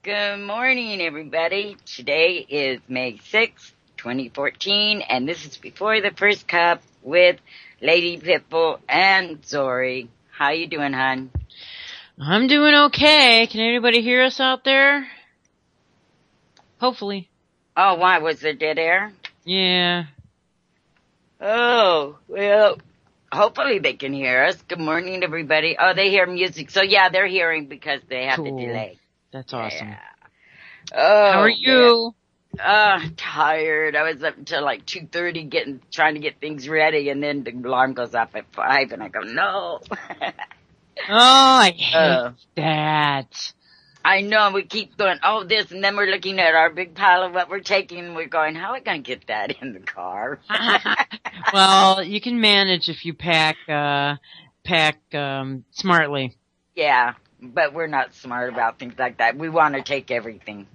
Good morning, everybody. Today is May 6th, 2014, and this is Before the First Cup with Lady Pitbull and Zori. How you doing, hon? I'm doing okay. Can anybody hear us out there? Hopefully. Oh, why? Was there dead air? Yeah. Oh, well, hopefully they can hear us. Good morning, everybody. Oh, they hear music. So, yeah, they're hearing because they have Cool. the delay. That's awesome. Yeah. Oh, how are you? Tired. I was up until like 2:30 trying to get things ready, and then the alarm goes off at 5, and I go, no. Oh, I hate that. I know, we keep going, this, and then we're looking at our big pile of what we're taking, and we're going, how are we going to get that in the car? Well, you can manage if you pack smartly. Yeah, but we're not smart about things like that. We want to take everything.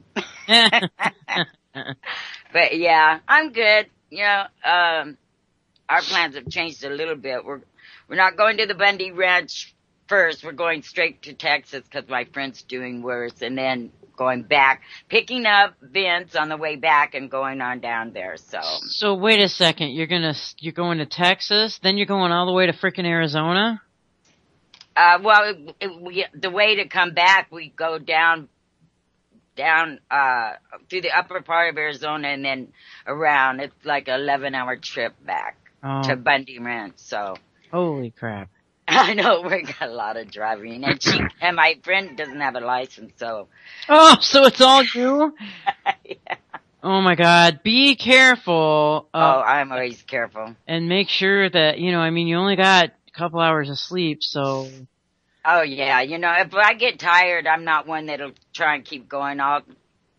But yeah, I'm good. You know, our plans have changed a little bit. We're not going to the Bundy Ranch first. We're going straight to Texas because my friend's doing worse, and then going back, picking up Vince on the way back and going on down there. So wait a second. You're going to Texas, then you're going all the way to frickin' Arizona? The way to come back, we go down through the upper part of Arizona and then around. It's like an 11-hour trip back to Bundy Ranch. So holy crap! I know we got a lot of driving, and my friend doesn't have a license, so. So it's all you? Yeah. Oh my God! Be careful. I'm always careful. And make sure that you only got a couple hours of sleep, so. Oh yeah, if I get tired, I'm not one that'll try and keep going. I'll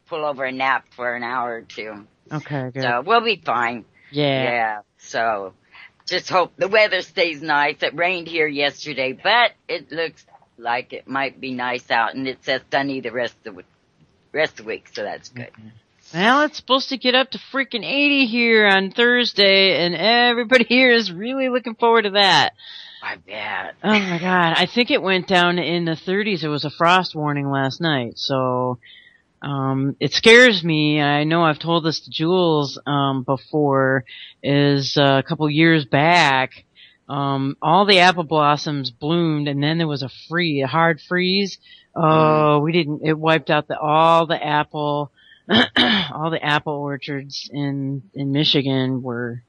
pull over and nap for an hour or two. Okay, good. So we'll be fine. Yeah. Yeah. So just hope the weather stays nice. It rained here yesterday, but it looks like it might be nice out, and it says sunny the rest of the week, so that's good. Well, it's supposed to get up to freaking 80 here on Thursday, and everybody here is really looking forward to that. I bet. Oh my God. I think it went down in the 30s. It was a frost warning last night. So, it scares me. I know I've told this to Jules, before, is a couple years back, all the apple blossoms bloomed and then there was a hard freeze. Oh, it wiped out all the apple orchards in Michigan were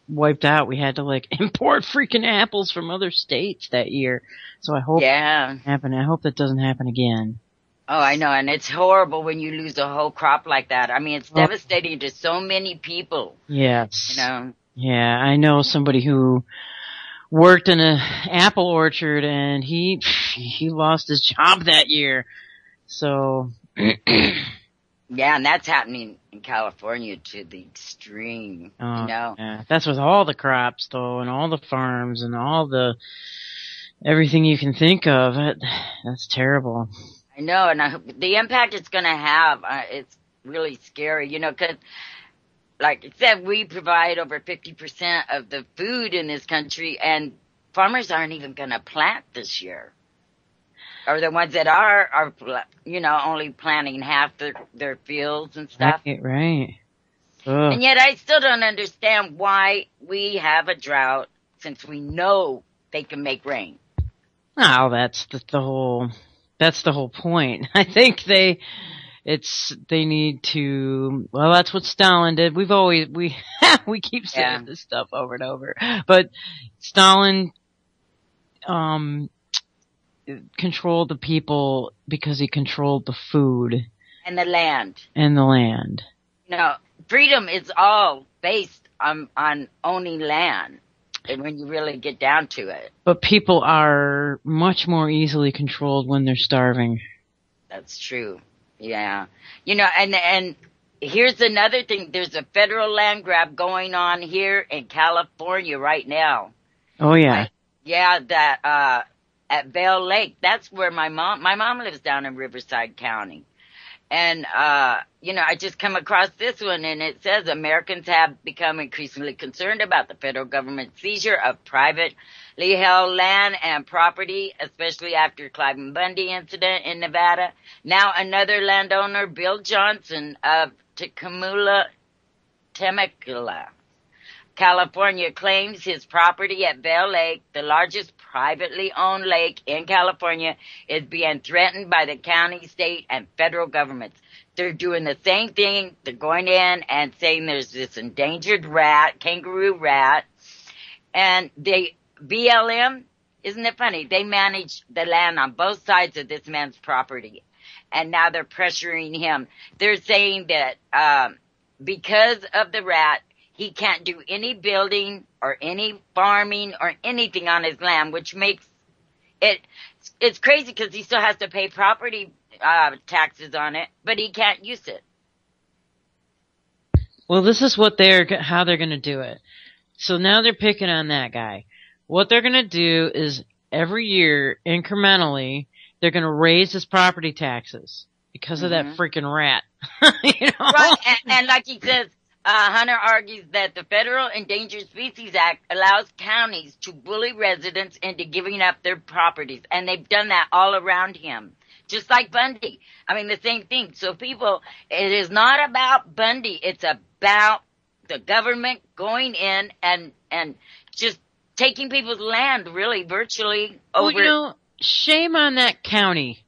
wiped out. We had to import freaking apples from other states that year. So I hope that happen. I hope that doesn't happen again. Oh, I know, and it's horrible when you lose a whole crop like that. I mean, it's devastating to so many people. Yes. Yeah, I know somebody who worked in an apple orchard and he lost his job that year. So yeah, and that's happening in California to the extreme, Yeah. That's with all the crops, though, and all the farms and everything you can think of. That's terrible. I know, and the impact it's going to have, it's really scary, because, like I said, we provide over 50% of the food in this country, and farmers aren't even going to plant this year. Or the ones that are only planting half their fields and stuff. Right. Ugh. And yet I still don't understand why we have a drought since we know they can make rain. Oh, that's the whole point. I think they need to, that's what Stalin did. We keep saying this stuff over and over. But Stalin, controlled the people because he controlled the food. And the land. Freedom is all based on owning land, and when you really get down to it. But people are much more easily controlled when they're starving. That's true. Yeah. And here's another thing. There's a federal land grab going on here in California right now. Oh, yeah. At Vail Lake. That's where my mom lives down in Riverside County. And, I just come across this one, and it says Americans have become increasingly concerned about the federal government's seizure of privately held land and property, especially after Clive Bundy incident in Nevada. Now another landowner, Bill Johnson of Temecula, California, claims his property at Bell Lake, the largest privately owned lake in California, is being threatened by the county, state, and federal governments. They're doing the same thing. They're going in and saying there's this endangered kangaroo rat, and BLM, isn't it funny? They manage the land on both sides of this man's property, and now they're pressuring him. They're saying that because of the rat, he can't do any building or any farming or anything on his land, which makes it's crazy because he still has to pay property taxes on it, but he can't use it. Well, this is how they're going to do it. So now they're picking on that guy. What they're going to do is every year, incrementally, they're going to raise his property taxes because of that freaking rat. Right, and like he says, Hunter argues that the Federal Endangered Species Act allows counties to bully residents into giving up their properties, and they've done that all around him, just like Bundy. I mean, the same thing. So people, it is not about Bundy. It's about the government going in and just taking people's land, really, virtually over. Well, shame on that county.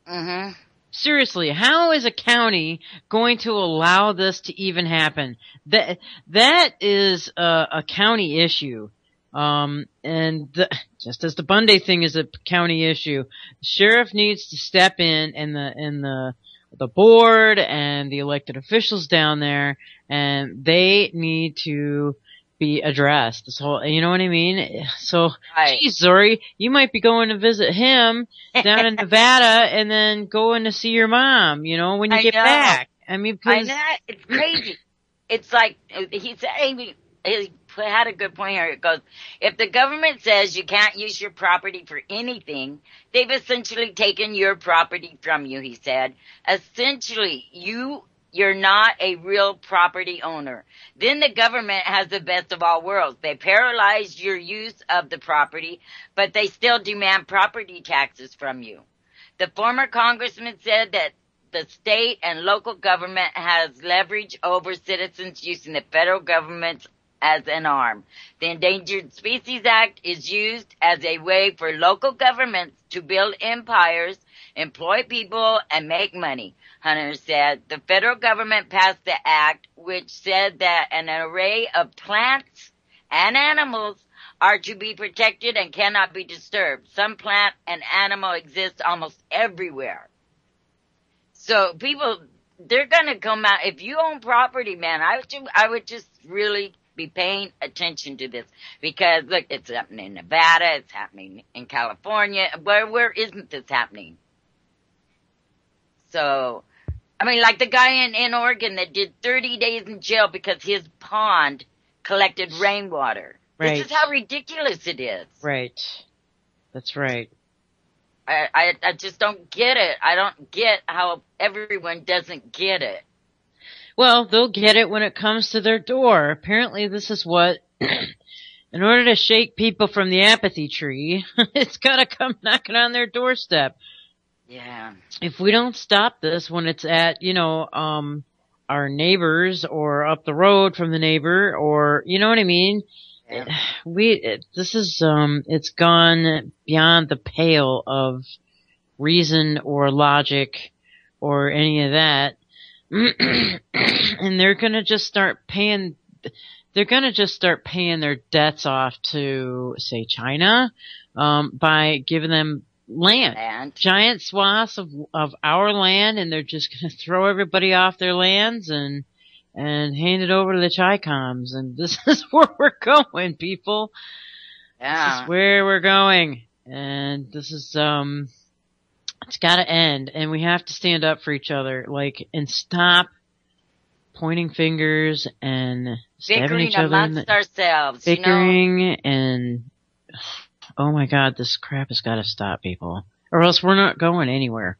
Mm-hmm. Seriously, how is a county going to allow this to even happen? That is a county issue. Just as the Bundy thing is a county issue, the sheriff needs to step in, and the board and the elected officials down there, and they need to be addressed. This whole, you know what I mean? So, right. Geez, Zori, you might be going to visit him down in Nevada and then going to see your mom, when you get back. I mean, I know. It's crazy. It's like, he had a good point here. It goes, if the government says you can't use your property for anything, they've essentially taken your property from you, he said. Essentially, you're not a real property owner. Then the government has the best of all worlds. They paralyze your use of the property, but they still demand property taxes from you. The former congressman said that the state and local government has leverage over citizens using the federal government as an arm. The Endangered Species Act is used as a way for local governments to build empires, employ people, and make money. Hunter said the federal government passed the act, which said that an array of plants and animals are to be protected and cannot be disturbed. Some plant and animal exist almost everywhere. So people, they're going to come out. If you own property, man, I would just really be paying attention to this, because look, it's happening in Nevada, it's happening in California. Where isn't this happening? So, I mean, like the guy in Oregon that did 30 days in jail because his pond collected rainwater. Right. This is how ridiculous it is. Right. That's right. I just don't get it. I don't get how everyone doesn't get it. Well, they'll get it when it comes to their door. Apparently this is what, in order to shake people from the apathy tree, it's gotta come knocking on their doorstep. Yeah. If we don't stop this when it's at, our neighbors or up the road from the neighbor, or, you know what I mean? Yeah. It's gone beyond the pale of reason or logic or any of that. And they're gonna just start paying their debts off to, say, China, by giving them land. Giant swaths of our land, and they're just gonna throw everybody off their lands and hand it over to the Chi-Coms. And this is where we're going, people. Yeah. This is where we're going. And this is, it's gotta end. And we have to stand up for each other, and stop pointing fingers and stabbing each other amongst ourselves. Bickering and, oh my God, this crap has gotta stop, people. Or else we're not going anywhere.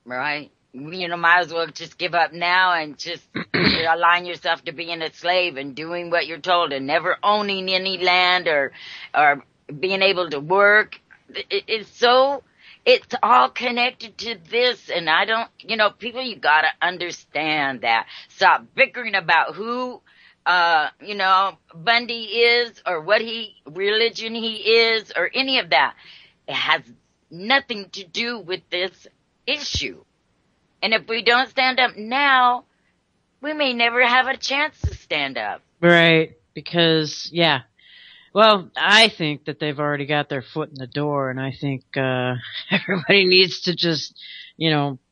Right. might as well just give up now and just align yourself to being a slave and doing what you're told and never owning any land or being able to work. It's all connected to this, and I don't, people, you gotta understand that. Stop bickering about who, Bundy is or what religion he is or any of that. It has nothing to do with this issue. And if we don't stand up now, we may never have a chance to stand up. Right, because, yeah. Well, I think that they've already got their foot in the door, and I think everybody needs to just,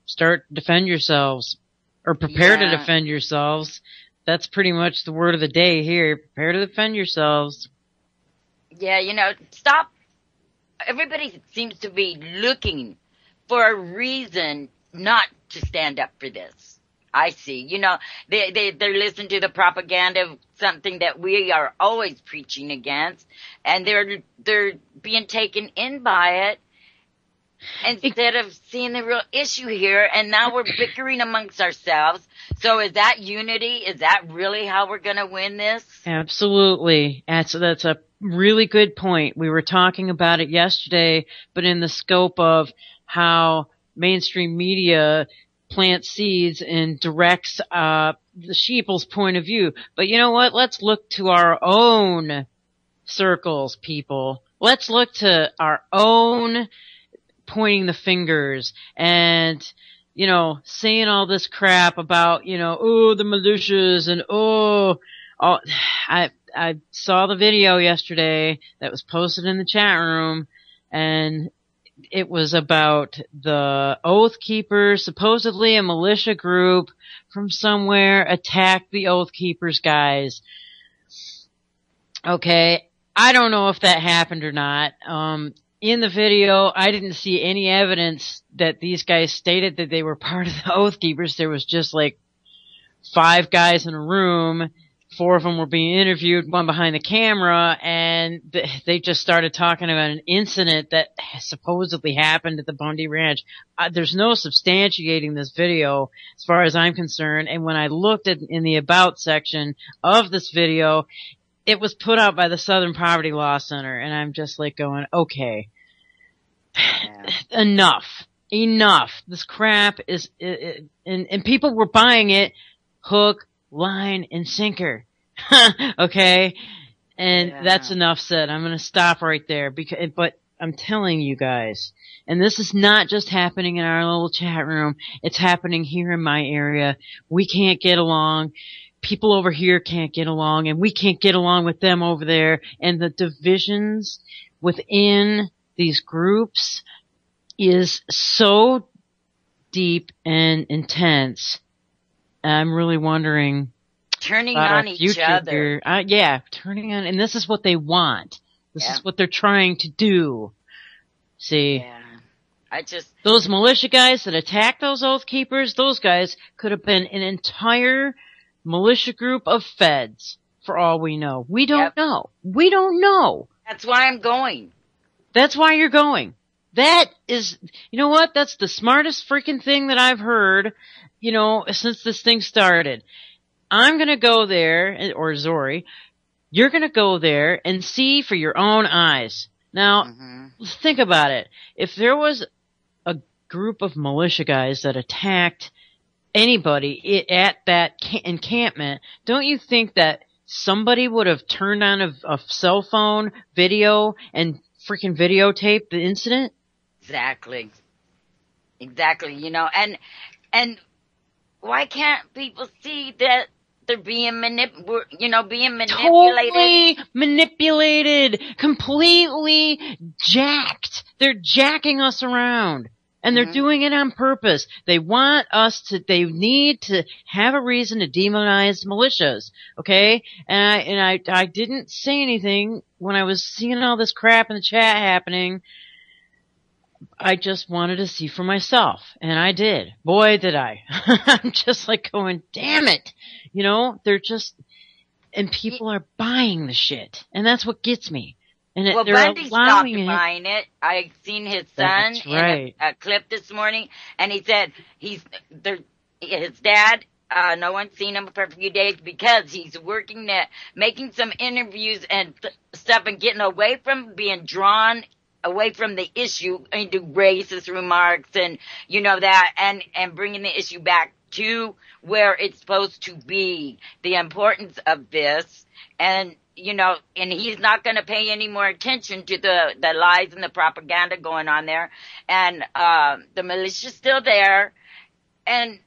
start defend yourselves, or prepare to defend yourselves. That's pretty much the word of the day here. Prepare to defend yourselves. Yeah, stop. Everybody seems to be looking for a reason not to stand up for this. I see. They're listening to the propaganda of something that we are always preaching against, and they're being taken in by it instead of seeing the real issue here. And now we're bickering amongst ourselves. So is that unity? Is that really how we're going to win this? Absolutely. That's a really good point. We were talking about it yesterday, but in the scope of how mainstream media plants seeds and directs the sheeple's point of view. But you know what? Let's look to our own circles, people. Let's look to our own pointing the fingers and, saying all this crap about, the militias and, I saw the video yesterday that was posted in the chat room, and it was about the Oath Keepers, supposedly a militia group from somewhere attacked the Oath Keepers guys. Okay, I don't know if that happened or not. In the video, I didn't see any evidence that these guys stated that they were part of the Oath Keepers. There was just like 5 guys in a room. 4 of them were being interviewed, one behind the camera, and they just started talking about an incident that supposedly happened at the Bundy Ranch. There's no substantiating this video as far as I'm concerned, and when I looked in the About section of this video, it was put out by the Southern Poverty Law Center, and I'm just like going, okay, enough. This crap is, and people were buying it hook, line, and sinker. Okay? And that's enough said. I'm gonna stop right there but I'm telling you guys, and this is not just happening in our little chat room, it's happening here in my area. We can't get along. People over here can't get along, and we can't get along with them over there, and the divisions within these groups is so deep and intense. I'm really wondering turning on each other. Turning on, and this is what they want. This is what they're trying to do. See, those militia guys that attacked those Oath Keepers, those guys could have been an entire militia group of feds, for all we know. We don't know. We don't know. That's why I'm going. That's why you're going. That is, you know what? That's the smartest freaking thing that I've heard, since this thing started. I'm gonna go there, or Zori, you're gonna go there and see for your own eyes. Now, think about it. If there was a group of militia guys that attacked anybody at that encampment, don't you think that somebody would have turned on a cell phone video and freaking videotaped the incident? Exactly, and why can't people see that they're being manipulated? Totally manipulated, completely jacked. They're jacking us around. And they're doing it on purpose. They want they need to have a reason to demonize militias, okay? And I didn't say anything when I was seeing all this crap in the chat happening. I just wanted to see for myself, and I did. Boy, did I. I'm just like going, damn it. They're just, and people are buying the shit, and that's what gets me. And Well, they're Bundy stopped allowing it. buying it. I seen his son That's in right. a clip this morning, and he said his dad. No one's seen him for a few days because he's working at making some interviews and stuff and getting away from being drawn away from the issue into racist remarks and that and bringing the issue back to where it's supposed to be, the importance of this. And and he's not going to pay any more attention to the lies and the propaganda going on there. And the militia's still there. And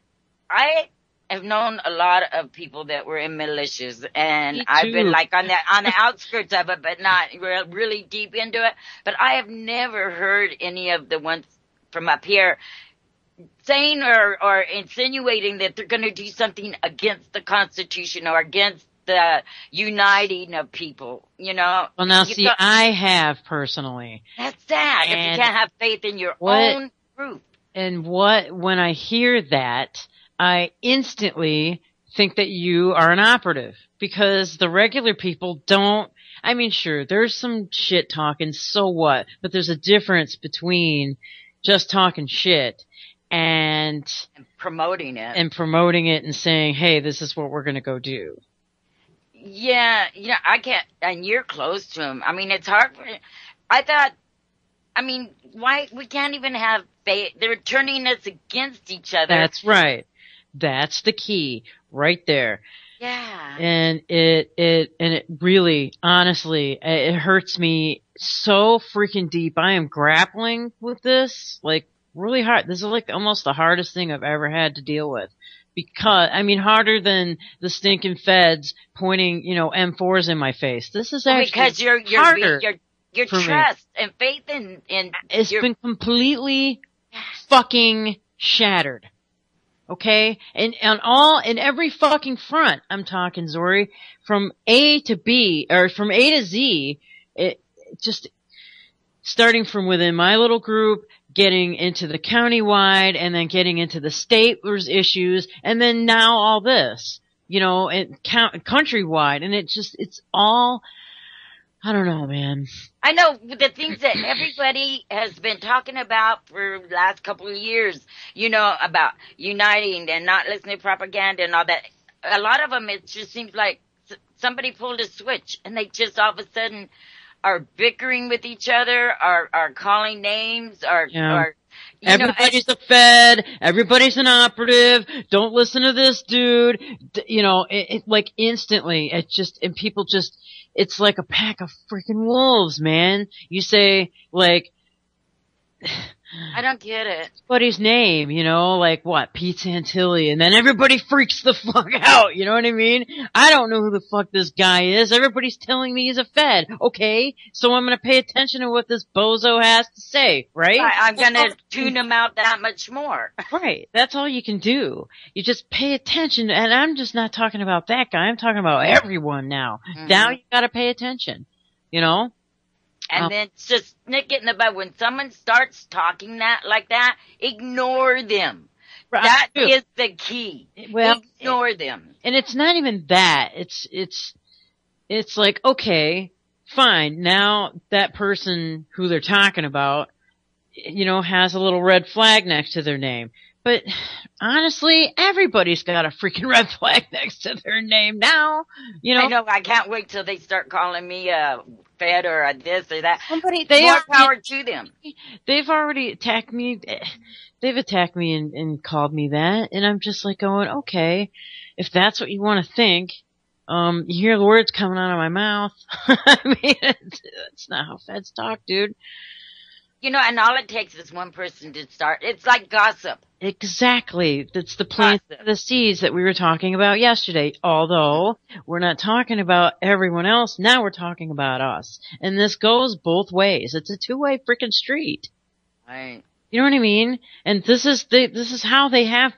I have known a lot of people that were in militias, and I've been like on the outskirts of it, but not really deep into it. But I have never heard any of the ones from up here saying or insinuating that they're going to do something against the Constitution or against the uniting of people, Well, now see, I have personally. That's sad. If you can't have faith in your own group. And when I hear that, I instantly think that you are an operative, because the regular people don't. I mean, sure, there's some shit talking, so what? But there's a difference between just talking shit and promoting it. And saying, hey, this is what we're going to go do. Yeah, I can't, and you're close to him. I mean, it's hard why we can't even have faith? They're turning us against each other. That's right. That's the key right there. Yeah. And it really, honestly, it hurts me so freaking deep. I am grappling with this, like, really hard. This is like almost the hardest thing I've ever had to deal with. Because, harder than the stinking feds pointing, M4s in my face. This is actually because your trust and faith in it's been completely fucking shattered. Okay? And in every fucking front, I'm talking, Zori, from A to B, or from A to Z, it just, starting from within my little group, getting into the countywide, and then getting into the state issues, and then now all this, and countrywide, and it's all, I don't know, man. I know the things that everybody has been talking about for the last couple of years, about uniting and not listening to propaganda and all that. A lot of them, it just seems like somebody pulled a switch and they just all of a sudden are bickering with each other, are calling names, or everybody's a Fed, everybody's an operative, don't listen to this dude, like instantly, and people just, it's like a pack of freaking wolves, man. You say, like, I don't get it. Buddy's name, like what, Pete Santilli, and then everybody freaks the fuck out, you know what I mean? I don't know who the fuck this guy is. Everybody's telling me he's a Fed. Okay, so I'm gonna pay attention to what this bozo has to say, right? I'm gonna tune him out that much more. Right, that's all you can do. You just pay attention, and I'm just not talking about that guy, I'm talking about everyone now. Mm-hmm. Now you gotta pay attention, And then just nick it in the bud. When someone starts talking like that, ignore them. Right. That is the key. Well, ignore them. And it's not even that. It's like, okay, fine. Now that person who they're talking about, has a little red flag next to their name. But honestly, everybody's got a freaking red flag next to their name now. I know. I can't wait till they start calling me a Fed or a this or that. More power to them. They've already attacked me. They've attacked me and called me that, and I'm just like going, okay, if that's what you want to think, you hear the words coming out of my mouth. I mean, it's not how Feds talk, dude. And all it takes is one person to start. It's like gossip. Exactly. That's the plant of the seeds that we were talking about yesterday. Although we're not talking about everyone else, now we're talking about us. And this goes both ways. It's a two-way freaking street. Right. You know what I mean? And this is how they have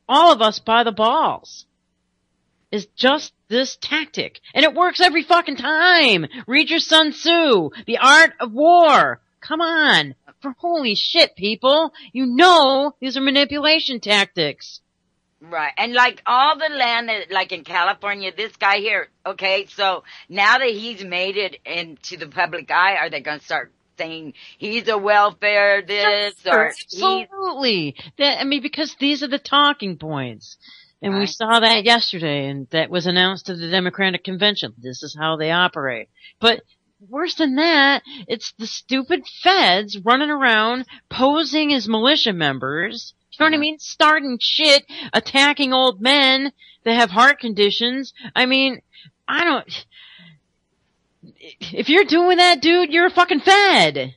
all of us by the balls. Is just this tactic. And it works every fucking time. Read your Sun Tzu, The Art of War. Come on. For holy shit, people. These are manipulation tactics. Right. And like all the land that, like in California, this guy here, okay, so now that he's made it into the public eye, are they going to start saying he's a welfare this Sure, or he's absolutely. Because these are the talking points. And we right? saw that yesterday, and that was announced to the Democratic Convention. This is how they operate. But worse than that, it's the stupid feds running around posing as militia members. You know what I mean? Starting shit, attacking old men that have heart conditions. I mean, I don't. If you're doing that, dude, you're a fucking fed.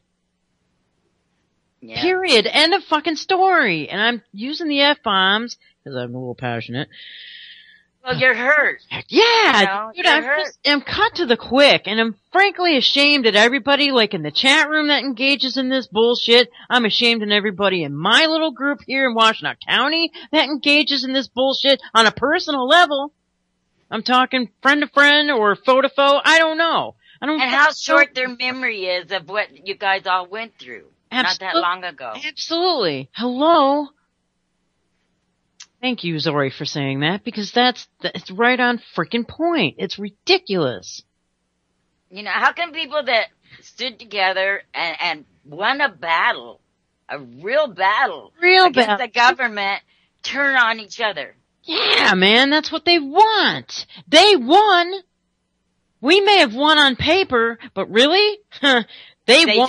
Yeah. Period. End of fucking story. And I'm using the F-bombs because I'm a little passionate. Well, you're hurt. Yeah, You know, dude, I'm cut to the quick, and I'm frankly ashamed at everybody, like in the chat room that engages in this bullshit. I'm ashamed at everybody in my little group here in Washtenaw County that engages in this bullshit on a personal level. I'm talking friend to friend or foe to foe. I don't know. And how short their memory is of what you guys all went through not that long ago. Absolutely. Hello. Thank you, Zori, for saying that, because that's right on freaking point. It's ridiculous. You know, how can people that stood together and won a battle, a real battle against the government, turn on each other? Yeah, man, that's what they want. They won. We may have won on paper, but really? They won.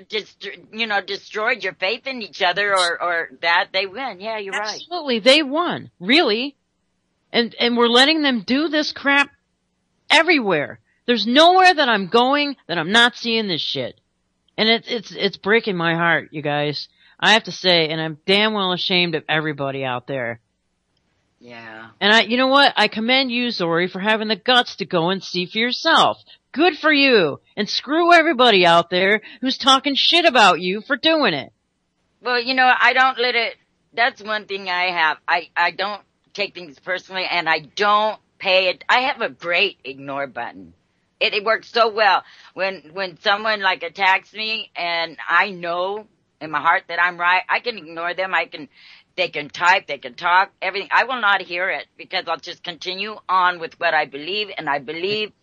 just destroyed your faith in each other or that they win. Yeah, you're right. Absolutely, they won. Really. And we're letting them do this crap everywhere. There's nowhere that I'm going that I'm not seeing this shit. And it's breaking my heart, you guys. I have to say, and I'm damn well ashamed of everybody out there. Yeah. And you know what? I commend you, Zori, for having the guts to go and see for yourself. Good for you. And screw everybody out there who's talking shit about you for doing it. Well, you know, I don't let it, that's one thing I have. I don't take things personally and I don't pay it. I have a great ignore button. It works so well. When someone like attacks me and I know in my heart that I'm right, I can ignore them. They can type, they can talk, everything. I will not hear it because I'll just continue on with what I believe, and I believe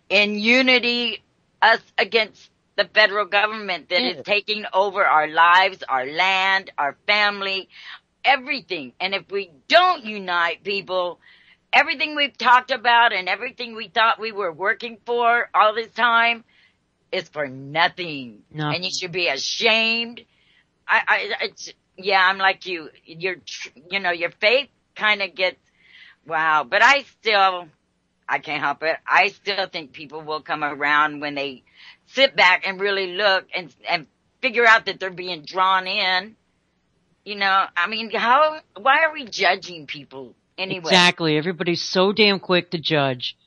in unity, us against the federal government that is taking over our lives, our land, our family, everything. And if we don't unite, people, everything we've talked about and everything we thought we were working for all this time is for nothing. And you should be ashamed. Yeah, I'm like you. Your faith kind of gets, wow. But I can't help it. I still think people will come around when they sit back and really look and figure out that they're being drawn in. You know, I mean, why are we judging people anyway? Exactly. Everybody's so damn quick to judge.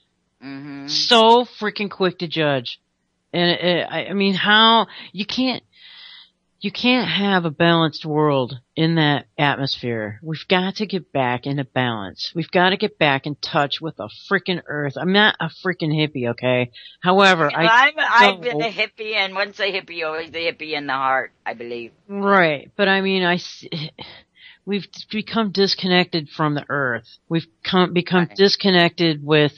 Mm-hmm. So freaking quick to judge. And I mean, how you can't have a balanced world in that atmosphere. We've got to get back into balance. We've got to get back in touch with the freaking earth. I'm not a freaking hippie, okay? However, I've been a hippie, and once a hippie, always a hippie in the heart, I believe. Right, but I mean, we've become disconnected from the earth. We've become disconnected with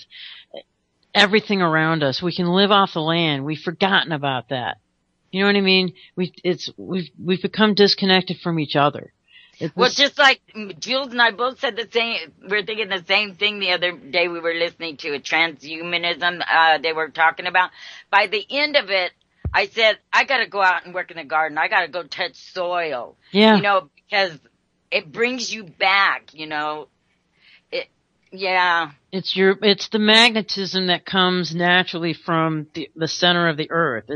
everything around us. We can live off the land. We've forgotten about that. You know what I mean? We've become disconnected from each other. Well, just like Jules and I both said the same, we're thinking the same thing the other day. We were listening to a transhumanism, they were talking about. By the end of it, I said, I gotta go out and work in the garden. I gotta go touch soil. Yeah. You know, because it brings you back, you know. Yeah. It's the magnetism that comes naturally from the center of the earth.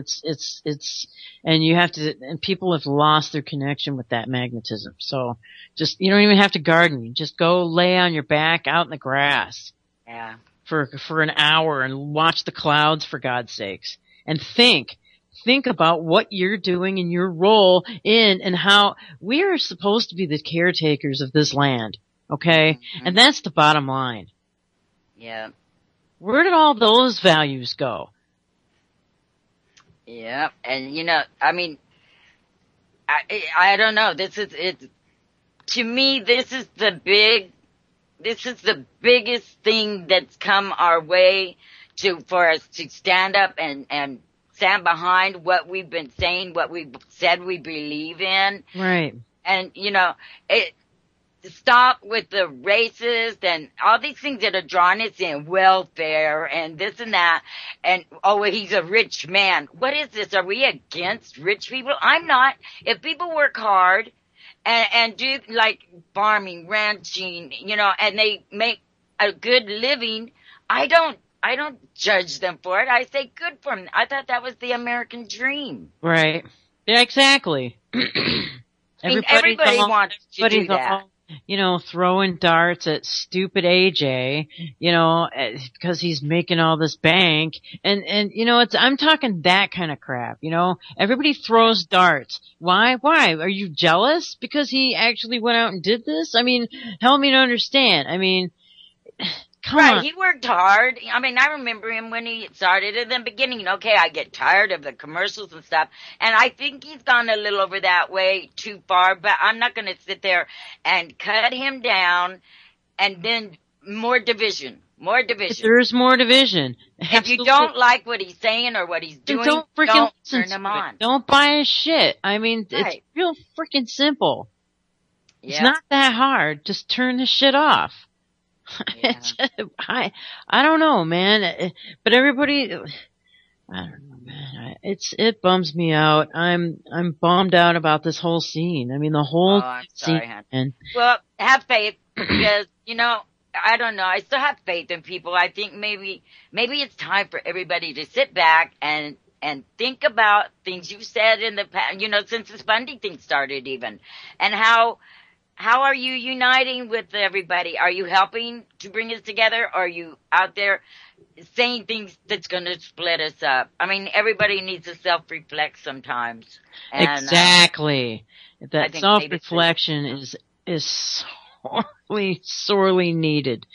And people have lost their connection with that magnetism. So you don't even have to garden. You just go lay on your back out in the grass. Yeah. For an hour and watch the clouds, for God's sakes. And think about what you're doing in your role and how we are supposed to be the caretakers of this land. Okay? Mm-hmm. And that's the bottom line. Yeah. Where did all those values go? Yeah. And, you know, I mean, I don't know. To me, this is the big this is the biggest thing that's come our way for us to stand up and stand behind what we've been saying, what we've said we believe in. Right. And, stop with the racist and all these things that are drawing us in, welfare and this and that. And, oh, well, he's a rich man. What is this? Are we against rich people? I'm not. If people work hard and do like farming, ranching, and they make a good living, I don't judge them for it. I say good for them. I thought that was the American dream. Right. Yeah, exactly. Everybody wants to do that. Throwing darts at stupid AJ, because he's making all this bank. And, I'm talking that kind of crap, Everybody throws darts. Why? Are you jealous? Because he actually went out and did this? I mean, help me to understand. I mean, come on. He worked hard. I mean, I remember him when he started in the beginning. Okay, I get tired of the commercials and stuff. And I think he's gone a little over that way too far, but I'm not going to sit there and cut him down and then more division. There's more division. If you don't like what he's saying or what he's doing, don't turn him on. Don't buy his shit. I mean, It's real freaking simple. Yeah. It's not that hard. Just turn the shit off. Yeah. I don't know, man. But everybody, I don't know, man. It bums me out. I'm bummed out about this whole scene. I mean, the whole scene. Sorry, well, have faith because I don't know. I still have faith in people. I think maybe it's time for everybody to sit back and think about things you've said in the past. Since this Bundy thing started, even, and how are you uniting with everybody? Are you helping to bring us together? Or are you out there saying things that's going to split us up? I mean, everybody needs to self-reflect sometimes. And, exactly. That self-reflection is sorely needed.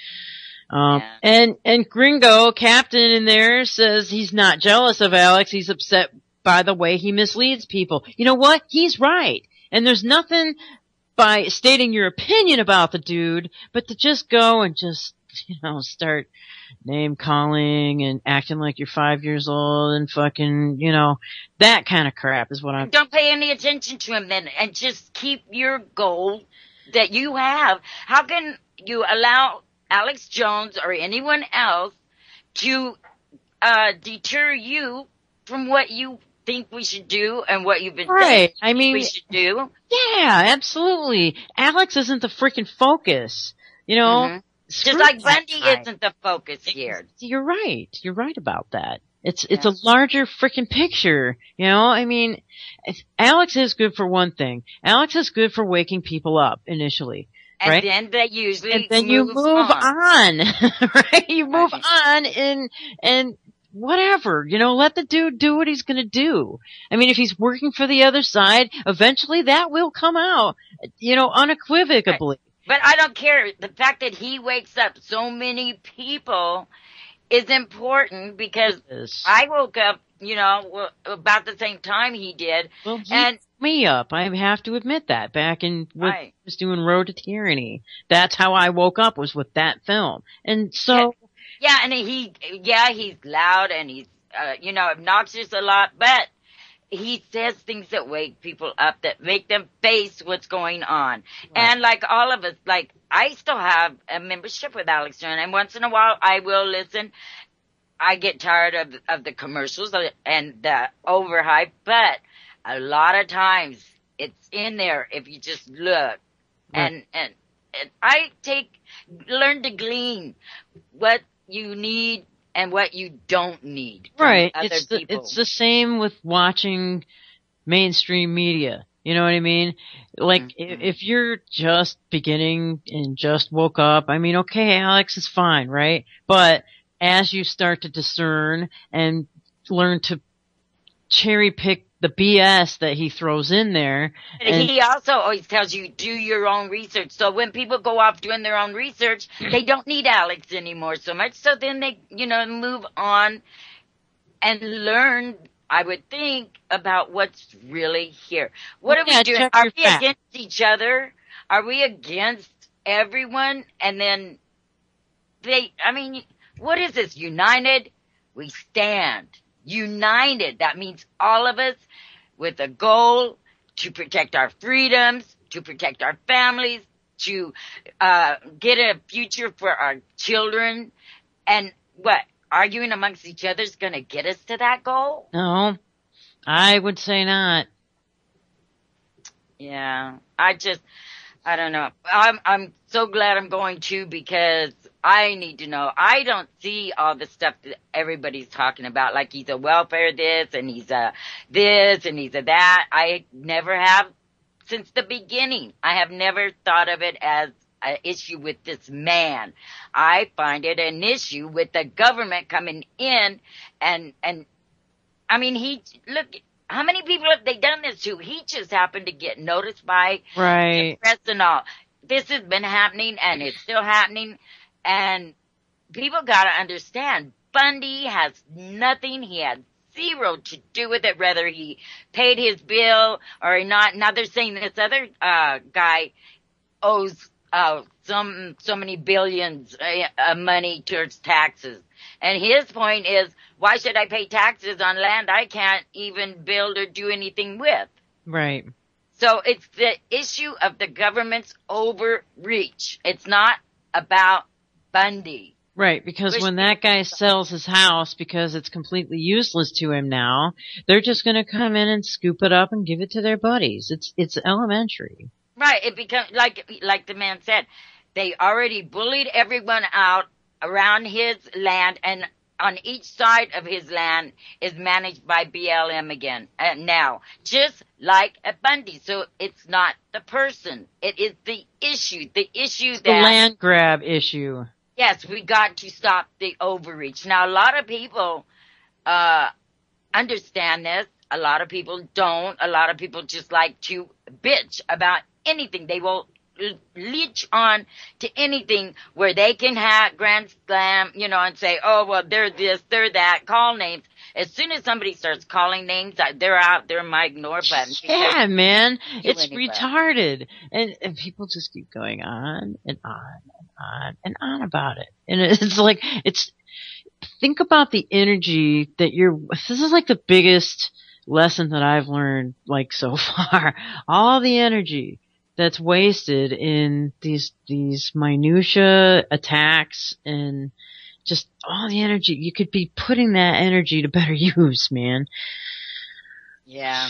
And Gringo, Captain in there, says he's not jealous of Alex. He's upset by the way he misleads people. You know what? He's right. And there's nothing by stating your opinion about the dude, but to just go and just, start name calling and acting like you're 5 years old and fucking, that kind of crap is what I'm... Don't pay any attention to him then and just keep your goal that you have. How can you allow Alex Jones or anyone else to deter you from what you think we should do and what you've been saying we should do? Yeah, absolutely. Alex isn't the freaking focus, Mm-hmm. Just like Bundy isn't the focus here. You're right. You're right about that. It's a larger freaking picture, I mean, Alex is good for one thing. Alex is good for waking people up initially. And right? then they usually and then you move on. Right? You move on and whatever, let the dude do what he's gonna do. I mean, if he's working for the other side, eventually that will come out, unequivocally. Right. But I don't care. The fact that he wakes up so many people is important because I woke up, about the same time he did. Well, he woke me up. I have to admit that. Back in when I was doing Road to Tyranny, that's how I woke up, was with that film. And so... Yeah, and he's loud and he's, obnoxious a lot, but he says things that wake people up, that make them face what's going on. Right. And like all of us, like I still have a membership with Alex Jones, and once in a while I will listen. I get tired of the commercials and the overhype, but a lot of times it's in there if you just look. Right. And I learn to glean what you need and what you don't need from other people. It's the same with watching mainstream media. You know what I mean? Like, if you're just beginning and just woke up, I mean, okay, Alex is fine, right? But as you start to discern and learn to cherry pick the BS that he throws in there. And he also always tells you, do your own research. So when people go off doing their own research, they don't need Alex anymore so much. So then they, move on and learn, I would think, about what's really here. What are we doing? Are we against each other? Are we against everyone, and then I mean, what is this? United, we stand. United. That means all of us with a goal to protect our freedoms, to protect our families, to get a future for our children. And what? Arguing amongst each other is going to get us to that goal? No, I would say not. Yeah, I don't know. I'm so glad I'm going to, because I need to know. I don't see all the stuff that everybody's talking about, like he's a welfare this and he's a this and he's a that. I never have, since the beginning. I have never thought of it as an issue with this man. I find it an issue with the government coming in and I mean, look, how many people have they done this to? He just happened to get noticed by the press and all. This has been happening, and it's still happening, and people got to understand, Bundy has nothing. He had zero to do with it, whether he paid his bill or not. Now they're saying this other guy owes so many billions of money towards taxes. And his point is, why should I pay taxes on land I can't even build or do anything with? Right. So it's the issue of the government's overreach. It's not about Bundy. Right, because when that guy sells his house because it's completely useless to him now, they're just going to come in and scoop it up and give it to their buddies. It's elementary. Right, it becomes like the man said, they already bullied everyone out around his land, and on each side of his land is managed by BLM again. Now, just like at Bundy. So it's not the person. It is the issue. The land grab issue. Yes, we got to stop the overreach. Now, a lot of people understand this. A lot of people don't. A lot of people just like to bitch about anything. They will leech on to anything where they can have grand slam, and say, oh, well, they're this, they're that, call names. As soon as somebody starts calling names, they're out, they're my ignore button. Yeah, man, it's retarded. And people just keep going on and on and on and on about it. And it's like, think about the energy that this is like the biggest lesson that I've learned, like, so far. All the energy that's wasted in these minutia attacks and just all the energy. You could be putting that energy to better use, man. Yeah.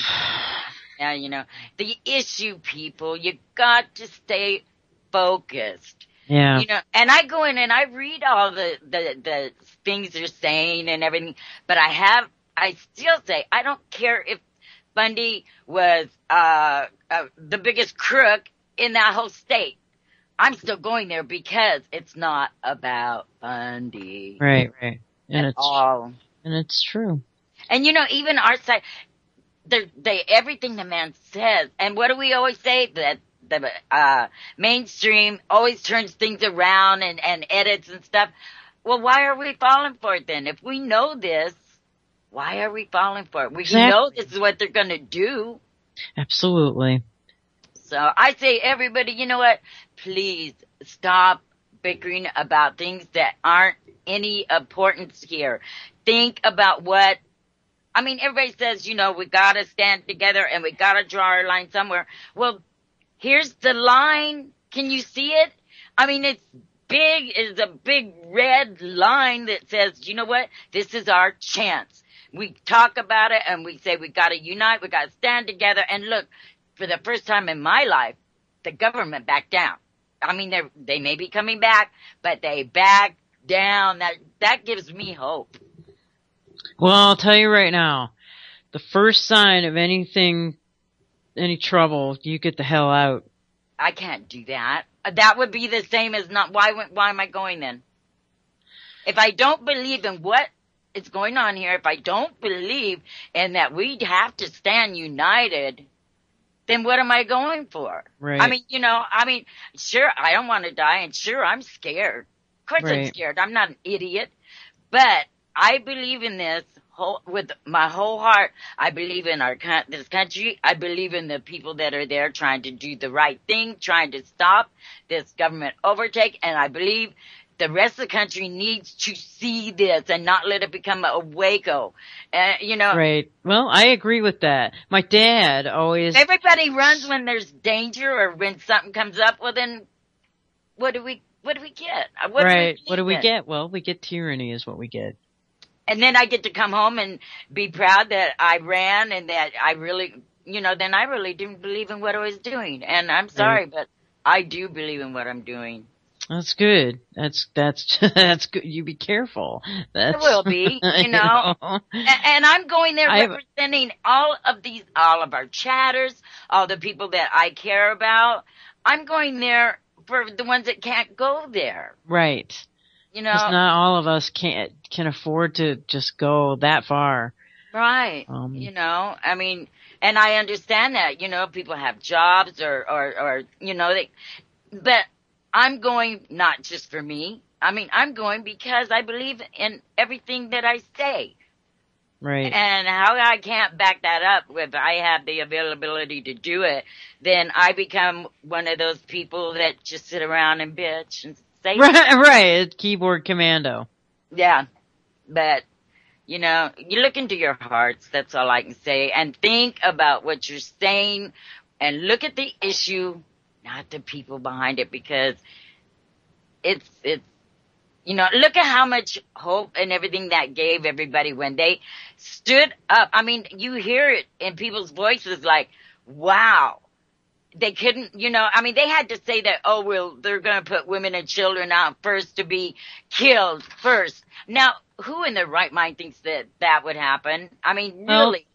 Yeah, the issue, people, you got to stay focused. Yeah. And I go in and I read all the things they're saying and everything, but I still say, I don't care if Bundy was the biggest crook in that whole state. I'm still going there because it's not about Bundy. Right. And it's true. And even our side, everything the man says, and what do we always say? That the mainstream always turns things around and edits and stuff. Well, why are we falling for it then? If we know this, why are we falling for it? We know this is what they're going to do. Absolutely. So I say, everybody, you know what? Please stop bickering about things that aren't any importance here. Think about everybody says, we got to stand together and we got to draw our line somewhere. Well, here's the line. Can you see it? It's big. It's a big red line that says, you know what? This is our chance. We talk about it and we say we got to unite, we got to stand together. And look, for the first time in my life, the government backed down. They may be coming back, but they backed down. That gives me hope. Well, I'll tell you right now, the first sign of any trouble, you get the hell out. I can't do that. That would be the same as not. Why am I going then? If I don't believe in what is going on here, if I don't believe in that we have to stand united, then what am I going for? Right. Sure, I don't want to die, and sure, I'm scared. Of course right. I'm scared. I'm not an idiot. But I believe in this with my whole heart. I believe in this country. I believe in the people that are there trying to do the right thing, trying to stop this government overtake. And I believe the rest of the country needs to see this and not let it become a Waco. Right. Well, I agree with that. My dad always. Everybody runs when there's danger or when something comes up. Well, then what do we get? What do we get? Well, we get tyranny is what we get. And then I get to come home and be proud that I ran and that I really, then I really didn't believe in what I was doing. And I'm sorry, but I do believe in what I'm doing. That's good. That's good. You be careful. I will be, And I'm going there representing all of our chatters, all the people that I care about. I'm going there for the ones that can't go there. Right. Because not all of us can afford to just go that far. Right. I mean, and I understand that, people have jobs or but I'm going not just for me. I mean, I'm going because I believe in everything that I say. Right. And how I can't back that up if I have the availability to do it, then I become one of those people that just sit around and bitch and say right. Keyboard commando. Yeah. But, you look into your hearts. That's all I can say. And think about what you're saying and look at the issue, not the people behind it, because it's look at how much hope and everything that gave everybody when they stood up. I mean, you hear it in people's voices like, wow. They couldn't, they had to say that, they're going to put women and children out first to be killed first. Now, who in their right mind thinks that would happen? I mean, really.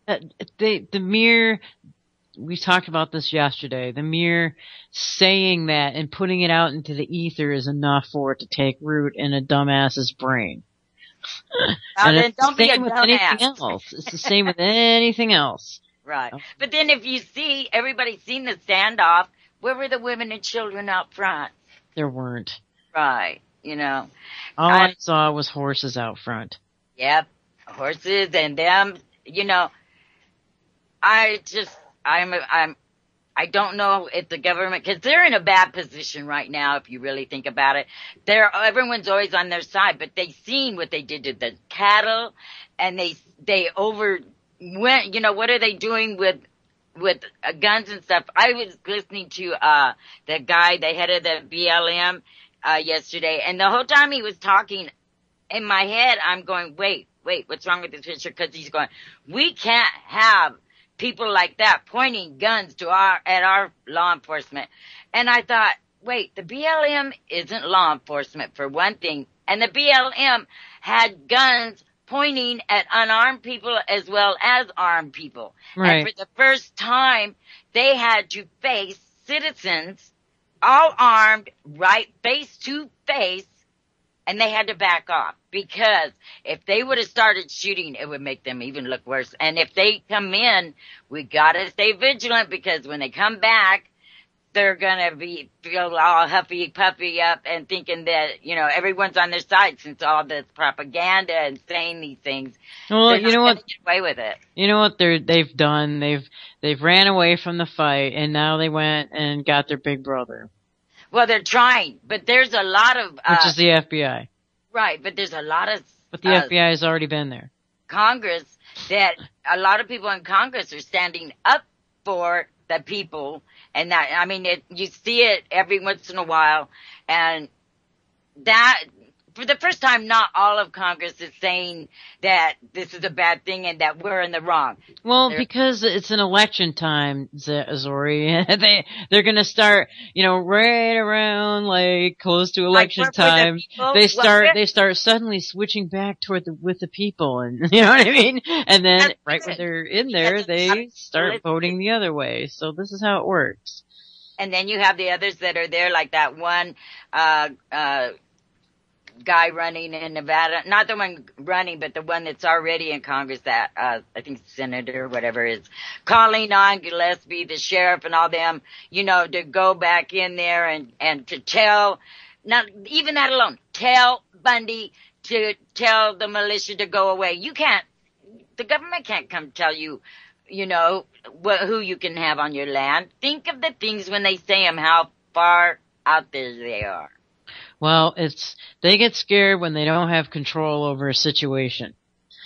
We talked about this yesterday, the mere saying that and putting it out into the ether is enough for it to take root in a dumbass's brain. And then don't be a dumbass. It's the same with anything else. Right. But then if you see, everybody's seen the standoff, where were the women and children out front? There weren't. Right. All I saw was horses out front. Yep. Horses and them, I don't know if the government, because they're in a bad position right now, if you really think about it. Everyone's always on their side, but they've seen what they did to the cattle, and they what are they doing with guns and stuff? I was listening to the guy, the head of the BLM, yesterday, and the whole time he was talking, in my head, I'm going, wait, what's wrong with this picture? Because he's going, we can't have people like that pointing guns at our law enforcement. And I thought, wait, the BLM isn't law enforcement for one thing, and the BLM had guns pointing at unarmed people as well as armed people. Right. And for the first time, they had to face citizens, all armed, right, face to face, and they had to back off. Because if they would have started shooting, it would make them even look worse. And if they come in, we gotta stay vigilant, because when they come back, they're gonna feel all huffy puffy up and thinking that, everyone's on their side, since all this propaganda and saying these things. Well, you know what? Get away with it. You know what they've done? They've ran away from the fight, and now they went and got their big brother. Well, they're trying, but there's a lot of which is the FBI. Right, but there's a lot of But the FBI has already been there. Congress, that a lot of people in Congress are standing up for the people, and that, I mean, you see it every once in a while, and that, for the first time, not all of Congress is saying that this is a bad thing and that we're in the wrong. Well, because it's an election time, Zori, they're gonna start, right around, like, close to election time, they start suddenly switching back with the people, and, you know what I mean? And then, right when they're in there, they start voting the other way. So this is how it works. And then you have the others that are there, like that one, guy running in Nevada, not the one running, but the one that's already in Congress, that, I think Senator, whatever is, calling on Gillespie, the sheriff and all them, to go back in there and to tell, not even that alone, tell Bundy to tell the militia to go away. You can't the government can't come tell you, who you can have on your land. Think of the things when they say them, how far out there they are. Well, they get scared when they don't have control over a situation.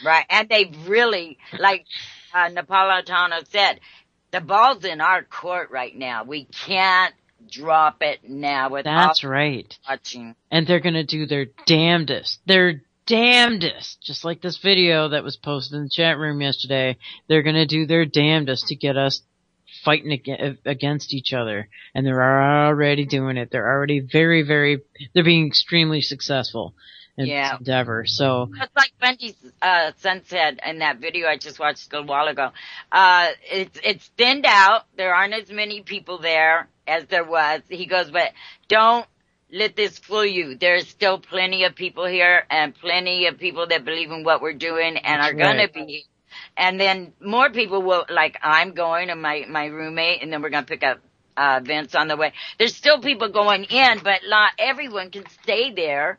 Right. And they really, like Napolitano said, the ball's in our court right now. We can't drop it now with That's right. Watching. And they're going to do their damnedest. Their damnedest. Just like this video that was posted in the chat room yesterday. They're going to do their damnedest to get us fighting against each other. And they're already doing it. They're already they're being extremely successful in this endeavor. So it's like Wendy's son said in that video I just watched a while ago. It's thinned out. There aren't as many people there as there was. He goes, but don't let this fool you. There's still plenty of people here and plenty of people that believe in what we're doing and are going to be. And then more people will, like I'm going and my roommate, and then we're going to pick up Vince on the way. There's still people going in, but not everyone can stay there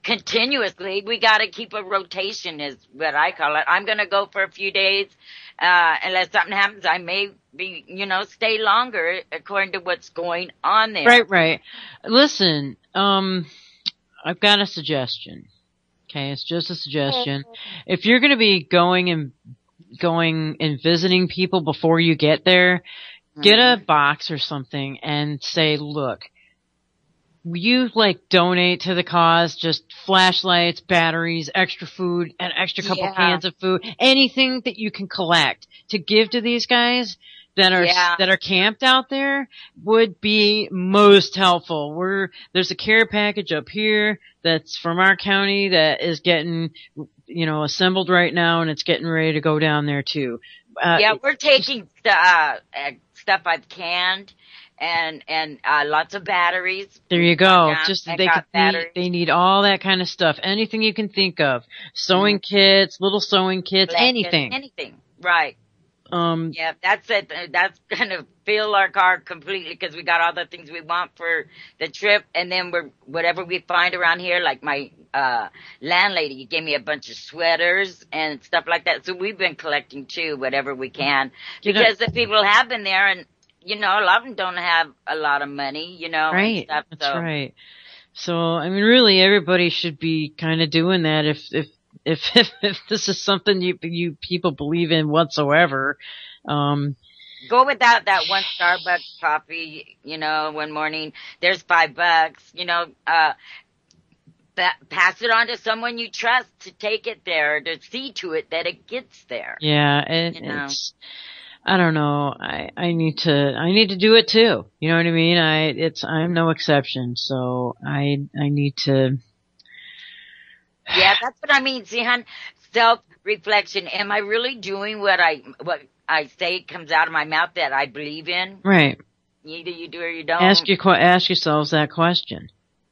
continuously. We got to keep a rotation is what I call it. I'm going to go for a few days. Unless something happens, I may be, stay longer according to what's going on there. Right. Listen, I've got a suggestion. Okay, it's just a suggestion. If you're going to be going and visiting people before you get there, get a box or something and say, look, you donate to the cause, just flashlights, batteries, extra food, an extra couple cans of food, anything that you can collect to give to these guys that are camped out there would be most helpful. There's a care package up here that's from our county that is getting, assembled right now, and it's getting ready to go down there too. We're taking stuff I've canned. And lots of batteries. There you go. They need all that kind of stuff. Anything you can think of. Sewing kits, little sewing kits, anything. Anything. Right. That's it. That's gonna fill our car completely because we got all the things we want for the trip, and then whatever we find around here, like my landlady gave me a bunch of sweaters and stuff like that. So we've been collecting too, whatever we can, because the people have been there and. A lot of them don't have a lot of money, Right. And stuff, That's right. So, really, everybody should be kind of doing that if this is something you people believe in whatsoever. Go without that one Starbucks coffee, one morning. There's $5, pass it on to someone you trust to take it there, to see to it that it gets there. Yeah, it's. I don't know. I need to do it too. You know what I mean? I'm no exception. So I need to. Yeah, that's what I mean. See, hon, self-reflection. Am I really doing what I say comes out of my mouth that I believe in? Right. Either you do or you don't. Ask yourselves that question.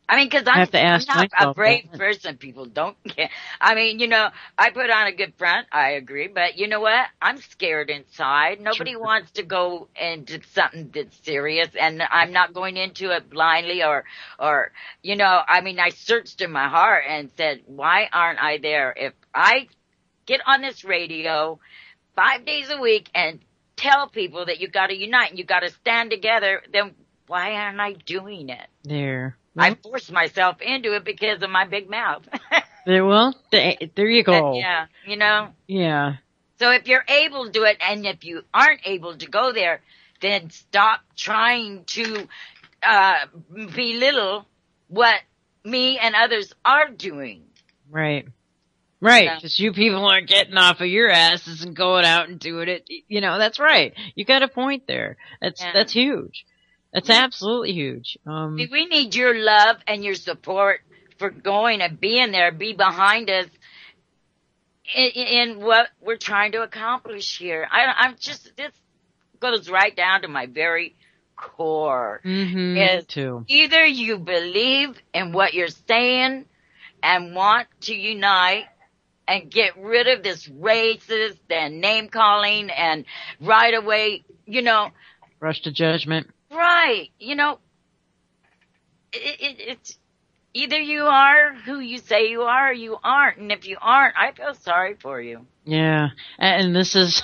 I mean, because I'm not a brave person. People don't care. I mean, I put on a good front. I agree. But you know what? I'm scared inside. Nobody wants to go into something that's serious. And I'm not going into it blindly or, I searched in my heart and said, why aren't I there? If I get on this radio 5 days a week and tell people that you got to unite and you got to stand together, then why aren't I doing it? There. I forced myself into it because of my big mouth. There you go. Yeah, Yeah. So if you're able to do it, and if you aren't able to go there, then stop trying to belittle what me and others are doing. Right. Right, because you people aren't getting off of your asses and going out and doing it. That's right. You got a point there. That's huge. That's absolutely huge. We need your love and your support for going and being there. Be behind us in what we're trying to accomplish here. This goes right down to my very core. Mm-hmm, too. Either you believe in what you're saying and want to unite and get rid of this racist and name calling and right away, rush to judgment. Right. It's Either you are who you say you are or you aren't. And if you aren't, I feel sorry for you. Yeah. And this is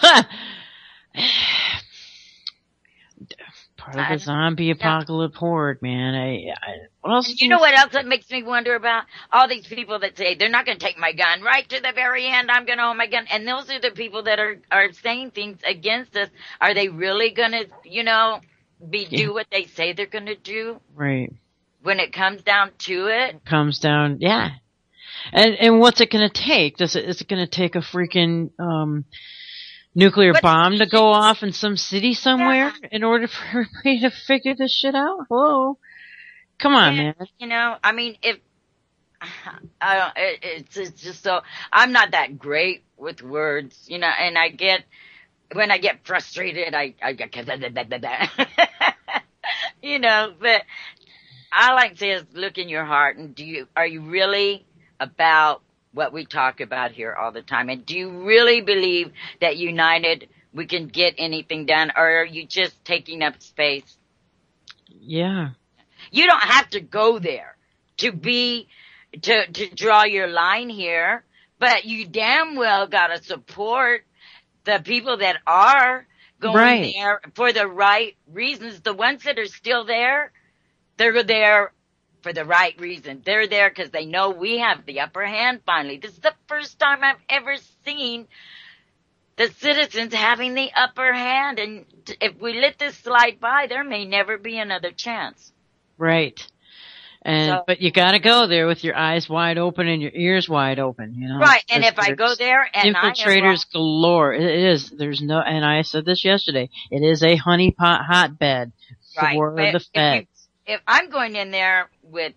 part of the zombie apocalypse horde, man. What else? And you know what else that makes me wonder about? All these people that say, they're not going to take my gun right to the very end. I'm going to hold my gun. And those are the people that are saying things against us. Are they really going to, do what they say they're going to do? Right. When it comes down to it? Yeah. And what's it going to take? Is it going to take a freaking, nuclear bomb to go off in some city somewhere in order for everybody to figure this shit out? Hello? Come on, man. I mean, it's just so, I'm not that great with words, and when I get frustrated, I get, but all I can say is look in your heart and are you really about what we talk about here all the time? And do you really believe that united we can get anything done, or are you just taking up space? Yeah. You don't have to go there to draw your line here, but you damn well gotta support the people that are going there for the right reasons. The ones that are still there, they're there for the right reason. They're there because they know we have the upper hand finally. This is the first time I've ever seen the citizens having the upper hand. And if we let this slide by, there may never be another chance. Right. But you gotta go there with your eyes wide open and your ears wide open, Right. And if I go there and infiltrators galore. It is. There's no, and I said this yesterday, it is a honeypot hotbed for the feds. If I'm going in there with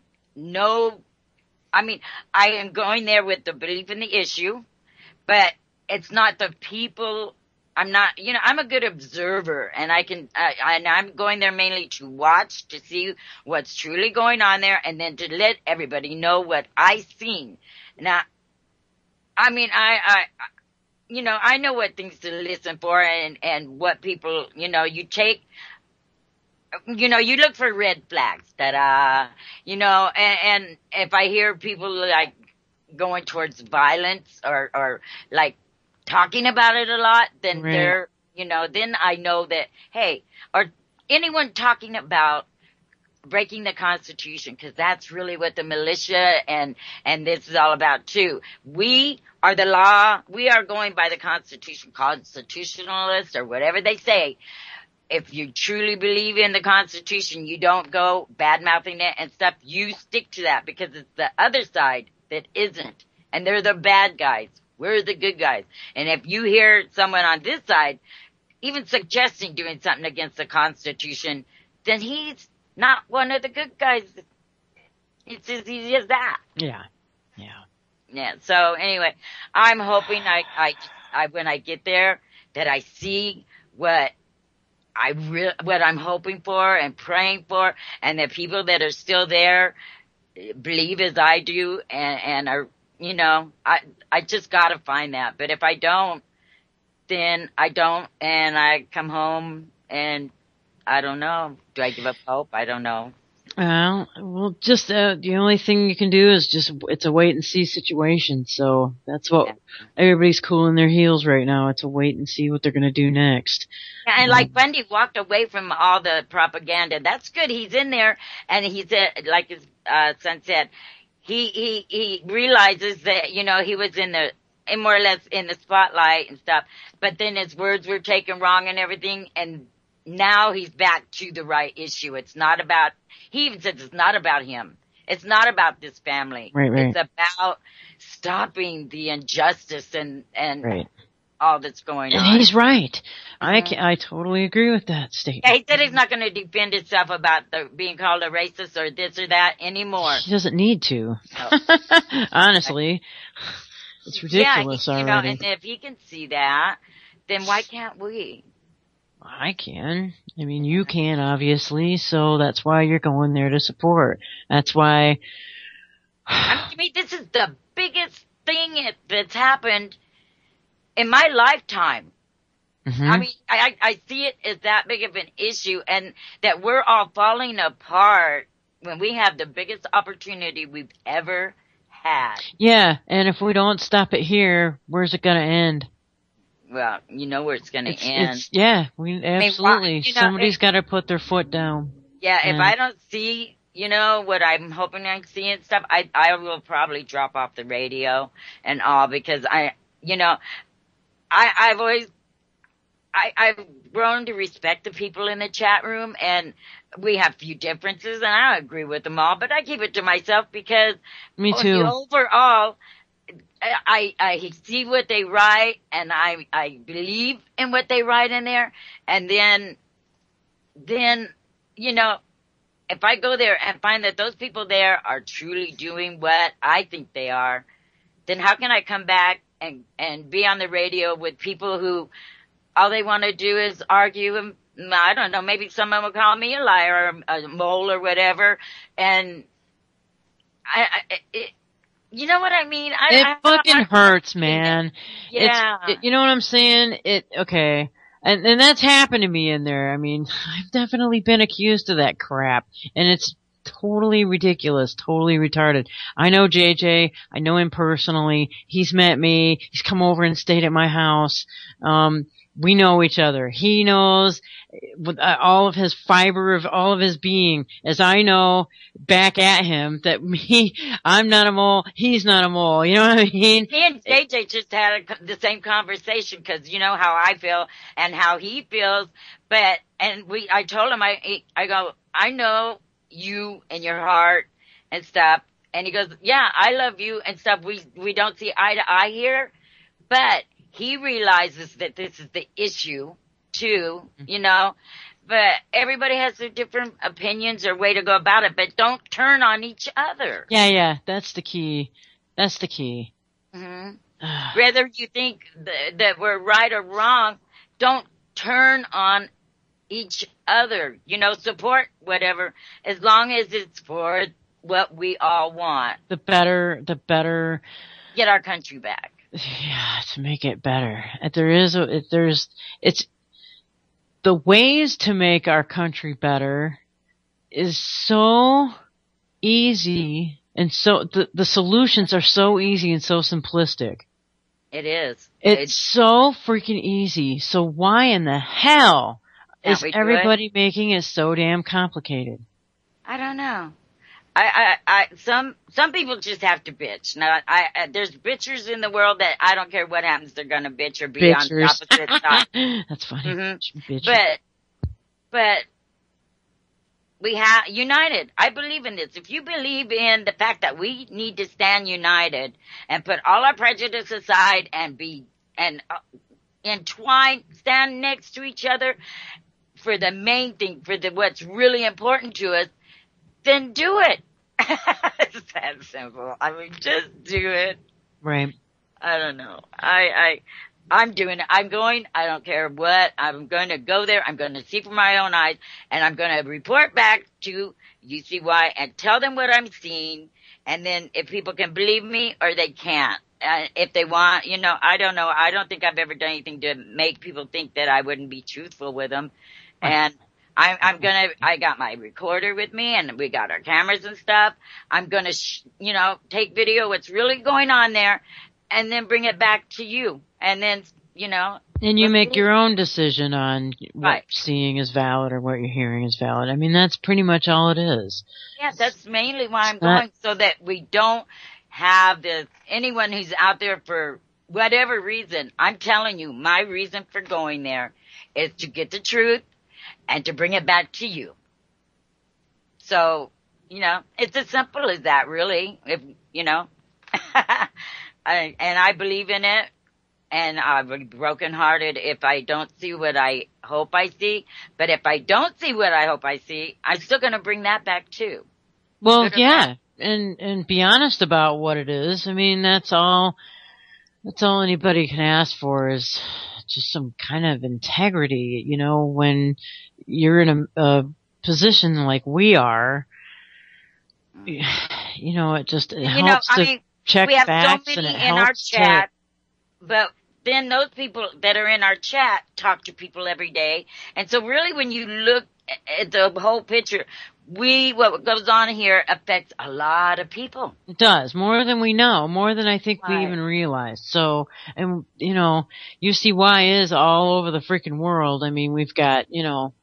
I am going there with the belief in the issue, but it's not the people. I'm not, I'm a good observer, and I'm going there mainly to watch, to see what's truly going on there, and then to let everybody know what I've seen. Now, I know what things to listen for and what people, you take. You look for red flags and if I hear people like going towards violence or like talking about it a lot, then they're, then I know that, hey, or anyone talking about breaking the Constitution, because that's really what the militia and this is all about too. We are the law. We are going by the Constitution, constitutionalists or whatever they say. If you truly believe in the Constitution, you don't go bad-mouthing it and stuff. You stick to that because it's the other side that isn't. And they're the bad guys. We're the good guys. And if you hear someone on this side even suggesting doing something against the Constitution, then he's not one of the good guys. It's as easy as that. Yeah. So anyway, I'm hoping I when I get there that I see what I'm hoping for and praying for, and the people that are still there believe as I do and are, I just gotta find that. But if I don't, then I don't, and I come home and I don't know. Do I give up hope? I don't know. Well, just the only thing you can do is it's a wait and see situation. So that's what everybody's cooling their heels right now. It's a wait and see what they're going to do next. Yeah, and like Bundy walked away from all the propaganda. That's good. He's in there, and he said, like his son said, he realizes that he was more or less in the spotlight and stuff. But then his words were taken wrong and everything, and now he's back to the right issue. It's not about. He even says it's not about him. It's not about this family. Right. It's about stopping the injustice and all that's going on. And he's right. I totally agree with that statement. Yeah, he said he's not going to defend himself about being called a racist or this or that anymore. He doesn't need to. No. Honestly, it's ridiculous already. And if he can see that, then why can't we? I can. I mean, you can, obviously, so that's why you're going there to support. That's why... I mean, this is the biggest thing that's happened in my lifetime. Mm-hmm. I mean, I see it as that big of an issue, and that we're all falling apart when we have the biggest opportunity we've ever had. Yeah, and if we don't stop it here, where's it going to end? Well, you know where it's going to end. We absolutely. Somebody's got to put their foot down. Yeah, if I don't see, what I'm hoping I see and stuff, I will probably drop off the radio and all, because I've grown to respect the people in the chat room, and we have few differences, and I don't agree with them all, but I keep it to myself because me too. Overall, I see what they write, and I believe in what they write in there, and then if I go there and find that those people there are truly doing what I think they are, then how can I come back and be on the radio with people who all they want to do is argue, and I don't know, maybe someone will call me a liar or a mole or whatever, and you know what I mean? It fucking hurts, man. Yeah. You know what I'm saying? Okay. And that's happened to me in there. I mean, I've definitely been accused of that crap. And it's totally ridiculous, totally retarded. I know JJ. I know him personally. He's met me. He's come over and stayed at my house. We know each other. He knows with all of his fiber of all of his being, as I know back at him that I'm not a mole, he's not a mole. You know what I mean? He and JJ just had the same conversation, because you know how I feel and how he feels. I told him, I go, I know you and your heart and stuff. And he goes, yeah, I love you and stuff. We don't see eye to eye here, but he realizes that this is the issue too, but everybody has their different opinions or way to go about it, but don't turn on each other. Yeah, that's the key. Mm-hmm. Whether you think that we're right or wrong, don't turn on each other, support whatever, as long as it's for what we all want. The better. Get our country back. Yeah, to make it better. It's the ways to make our country better is so easy, and so the solutions are so easy and so simplistic. It is. It's so freaking easy. So why in the hell is everybody making it so damn complicated? I don't know. Some people just have to bitch. Now, there's bitchers in the world that I don't care what happens, they're gonna bitch or be on the opposite side. That's funny. Mm-hmm. But we have united. I believe in this. If you believe in the fact that we need to stand united and put all our prejudice aside and entwine, stand next to each other for the main thing, for what's really important to us, then do it. It's that simple. I mean, just do it. Right. I don't know. I'm doing it. I'm going. I don't care what. I'm going to go there. I'm going to see for my own eyes, and I'm going to report back to UCY and tell them what I'm seeing. And then if people can believe me or they can't, if they want, I don't know. I don't think I've ever done anything to make people think that I wouldn't be truthful with them. And I got my recorder with me, and we got our cameras and stuff. I'm gonna, take video what's really going on there, and then bring it back to you. And then, and you make your own decision on what you're seeing is valid or what you're hearing is valid. I mean, that's pretty much all it is. Yeah, that's mainly why I'm going, so that we don't have anyone who's out there for whatever reason. I'm telling you, my reason for going there is to get the truth and to bring it back to you. So, it's as simple as that, really. If, and I believe in it, and I'll be brokenhearted if I don't see what I hope I see. But if I don't see what I hope I see, I'm still going to bring that back too. Well, yeah, and be honest about what it is. I mean, that's all anybody can ask for is just some kind of integrity, when you're in a position like we are, it helps to check we have facts, so many and it in our helps chat, but then those people that are in our chat talk to people every day. And so really when you look at the whole picture, what goes on here affects a lot of people. It does, more than we know, more than I think we Right. even realize. So, and, you know, UCY is all over the freaking world. I mean, we've got, you know.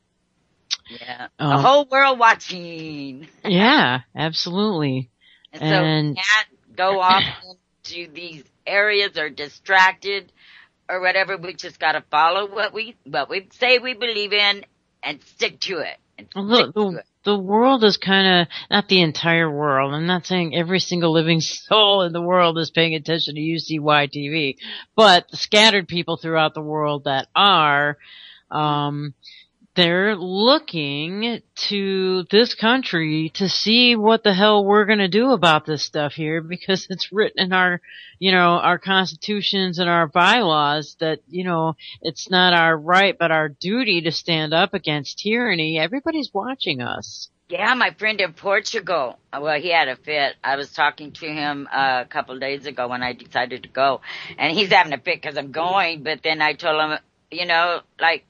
Yeah. The whole world watching. Yeah, absolutely. And so we can't go off into these areas or distracted or whatever. We just got to follow what we say we believe in and stick to it. The world is kind of, not the entire world. I'm not saying every single living soul in the world is paying attention to UCY TV, but the scattered people throughout the world that are, they're looking to this country to see what the hell we're going to do about this stuff here, because it's written in our, you know, our constitutions and our bylaws that, you know, it's not our right but our duty to stand up against tyranny. Everybody's watching us. Yeah, my friend in Portugal, well, he had a fit. I was talking to him a couple of days ago when I decided to go, and he's having a fit because I'm going, but then I told him, you know, like,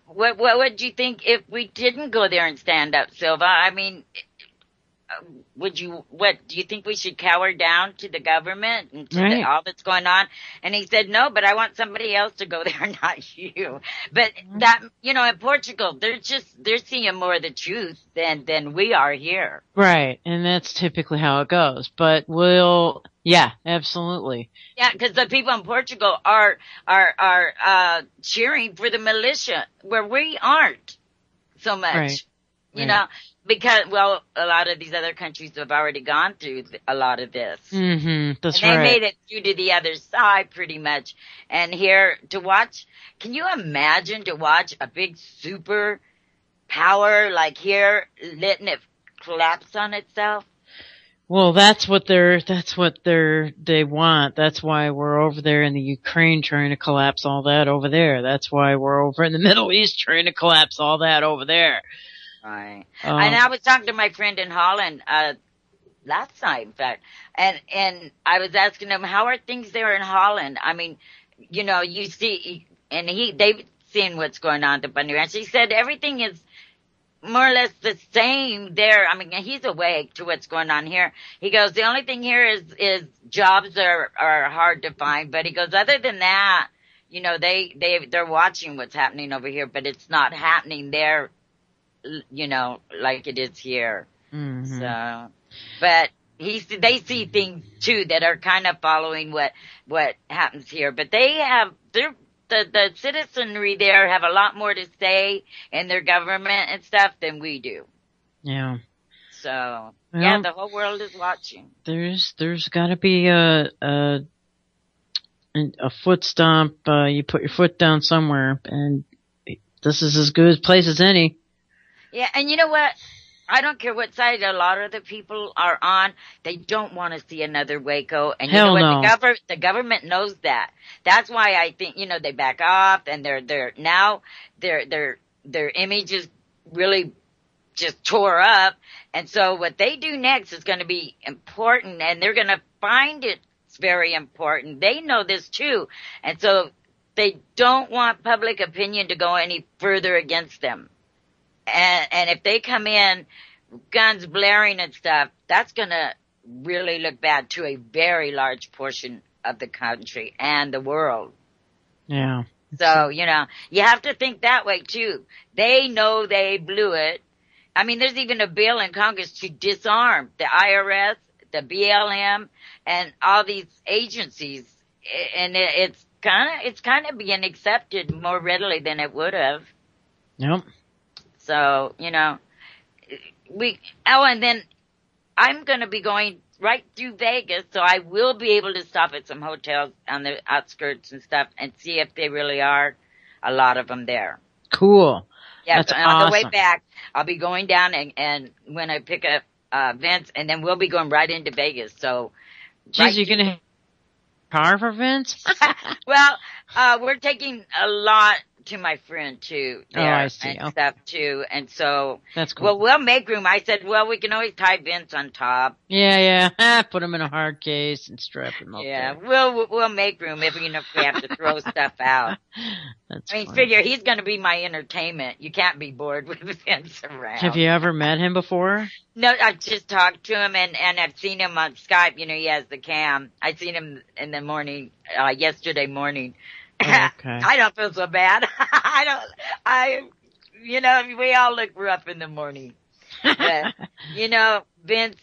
what would you think if we didn't go there and stand up, Silva? I mean, what do you think we should cower down to the government and to all that's going on? And he said, no, but I want somebody else to go there, not you. But that, you know, in Portugal, they're seeing more of the truth than we are here. Right. And that's typically how it goes. But yeah, absolutely. Yeah, because the people in Portugal are cheering for the militia where we aren't so much. Right. You know, because, well, a lot of these other countries have already gone through a lot of this. Mm-hmm. That's and they made it through to the other side pretty much. And here to watch, can you imagine to watch a big super power like here letting it collapse on itself? Well, that's what they want. That's why we're over there in the Ukraine trying to collapse all that over there. That's why we're over in the Middle East trying to collapse all that over there. Right. And I was talking to my friend in Holland, last night, in fact, and I was asking him, how are things there in Holland? I mean, you know, you see, and they've seen what's going on at the Bundy Ranch. He said everything is more or less the same there. I mean, he's awake to what's going on here. He goes, the only thing here is jobs are hard to find, but he goes, other than that, you know, they're watching what's happening over here, but it's not happening there, you know, like it is here. Mm-hmm. So, but they see things too that are kind of following what happens here, but the citizenry there have a lot more to say in their government and stuff than we do. Yeah. So, yeah, the whole world is watching. There's gotta be a foot stomp. You put your foot down somewhere, and this is as good a place as any. Yeah, and you know what? I don't care what side a lot of the people are on. They don't want to see another Waco. And you know what? No. The government knows that. That's why I think, you know, they back off and their image is really just tore up. And so what they do next is going to be important, and they're going to find it's very important. They know this too. And so they don't want public opinion to go any further against them. And if they come in, guns blaring and stuff, that's going to really look bad to a very large portion of the country and the world. Yeah. So, you know, you have to think that way too. They know they blew it. I mean, there's even a bill in Congress to disarm the IRS, the BLM, and all these agencies. And it's kind of being accepted more readily than it would have. Yep. So, you know, and then I'm going to be going right through Vegas, so I will be able to stop at some hotels on the outskirts and stuff and see if they really are a lot of them there. Cool. Yeah, that's so awesome. On the way back, I'll be going down and when I pick up Vince, and then we'll be going right into Vegas. So, geez, you're going to car for Vince? Well, we're taking a lot to my friend too Oh, there I see. and Okay. stuff too. And so, That's cool. well, we'll make room. I said, well, we can always tie Vince on top. Yeah. Put him in a hard case and strap him up Yeah, there. we'll make room if we have to throw stuff out. That's I mean, funny. figure he's going to be my entertainment. You can't be bored with Vince around. Have you ever met him before? No, I've just talked to him and I've seen him on Skype. You know, he has the cam. I seen him in the morning, yesterday morning. Oh, okay. I don't feel so bad. You know, we all look rough in the morning. But, you know, Vince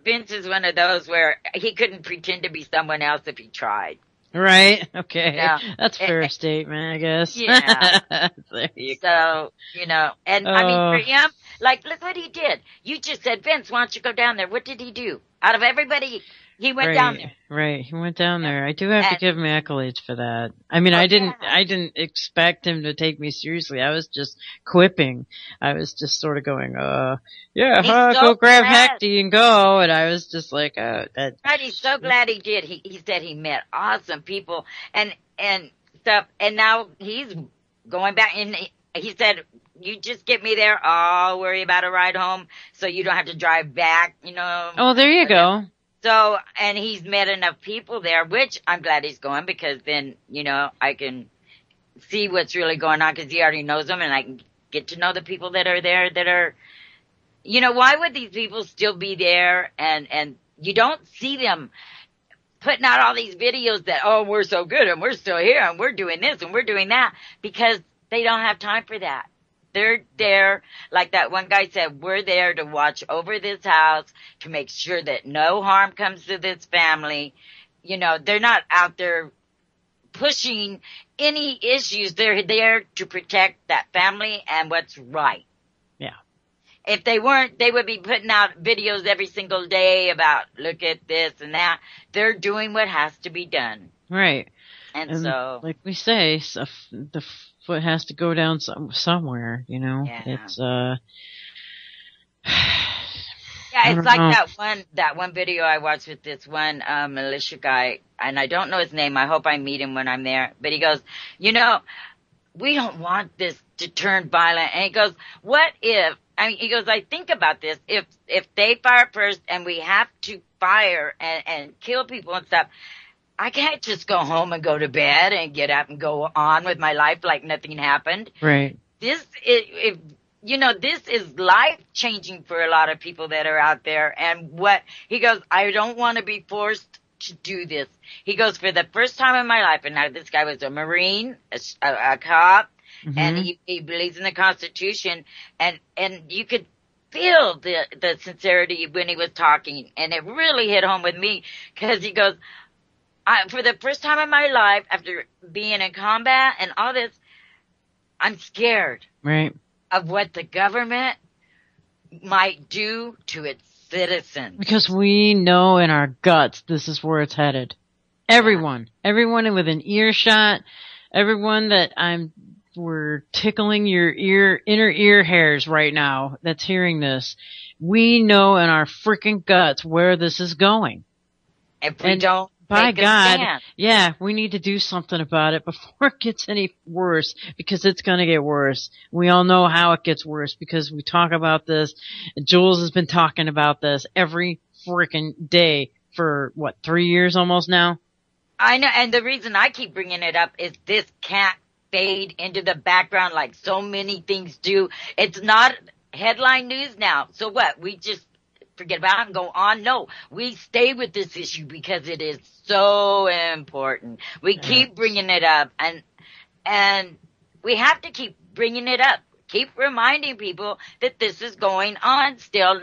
is one of those where he couldn't pretend to be someone else if he tried. Right. Okay. Yeah. That's a fair statement, I guess. Yeah. There you go. So, you know, and I mean, for him, like, look what he did. You just said, Vince, why don't you go down there? What did he do? Out of everybody, he went down there. Right. He went down there. I do have to give him accolades for that. I mean, I didn't expect him to take me seriously. I was just quipping. I was just sort of going, go grab Hecty and go. And I was just like, that. Right. He's so glad he did. He said he met awesome people and stuff. And now he's going back and he said, you just get me there. I'll worry about a ride home so you don't have to drive back, you know. Oh, there you go. So, and he's met enough people there, which I'm glad he's going because then, you know, I can see what's really going on because he already knows them and I can get to know the people that are there that are, you know, why would these people still be there and you don't see them putting out all these videos that, oh, we're so good and we're still here and we're doing this and we're doing that because they don't have time for that. They're there, like that one guy said, we're there to watch over this house, to make sure that no harm comes to this family. You know, they're not out there pushing any issues. They're there to protect that family and what's right. Yeah. If they weren't, they would be putting out videos every single day about, look at this and that. They're doing what has to be done. Right. And so, like we say, so the foot has to go down somewhere, you know. Yeah. It's yeah, it's like that one video I watched with this one militia guy, and I don't know his name. I hope I meet him when I'm there. But he goes, you know, we don't want this to turn violent. And he goes, what if? I mean, he goes, I think about this. If they fire first and we have to fire and kill people and stuff, I can't just go home and go to bed and get up and go on with my life like nothing happened. Right. This is life changing for a lot of people that are out there. And he goes, I don't want to be forced to do this. He goes, for the first time in my life, and now this guy was a Marine, a cop, Mm-hmm. and he believes in the Constitution, and you could feel the sincerity when he was talking, and it really hit home with me because he goes, for the first time in my life, after being in combat and all this, I'm scared. Right. Of what the government might do to its citizens. Because we know in our guts this is where it's headed. Everyone within earshot, everyone that we're tickling your inner ear hairs right now that's hearing this. We know in our freaking guts where this is going. If we don't, by God, yeah, we need to do something about it before it gets any worse, because it's going to get worse. We all know how it gets worse because we talk about this. Jules has been talking about this every freaking day for 3 years almost now? I know, and the reason I keep bringing it up is this can't fade into the background like so many things do. It's not headline news now. So what? We just forget about it and go on? No, we stay with this issue because it is so important. We keep bringing it up, and we have to keep bringing it up. Keep reminding people that this is going on still.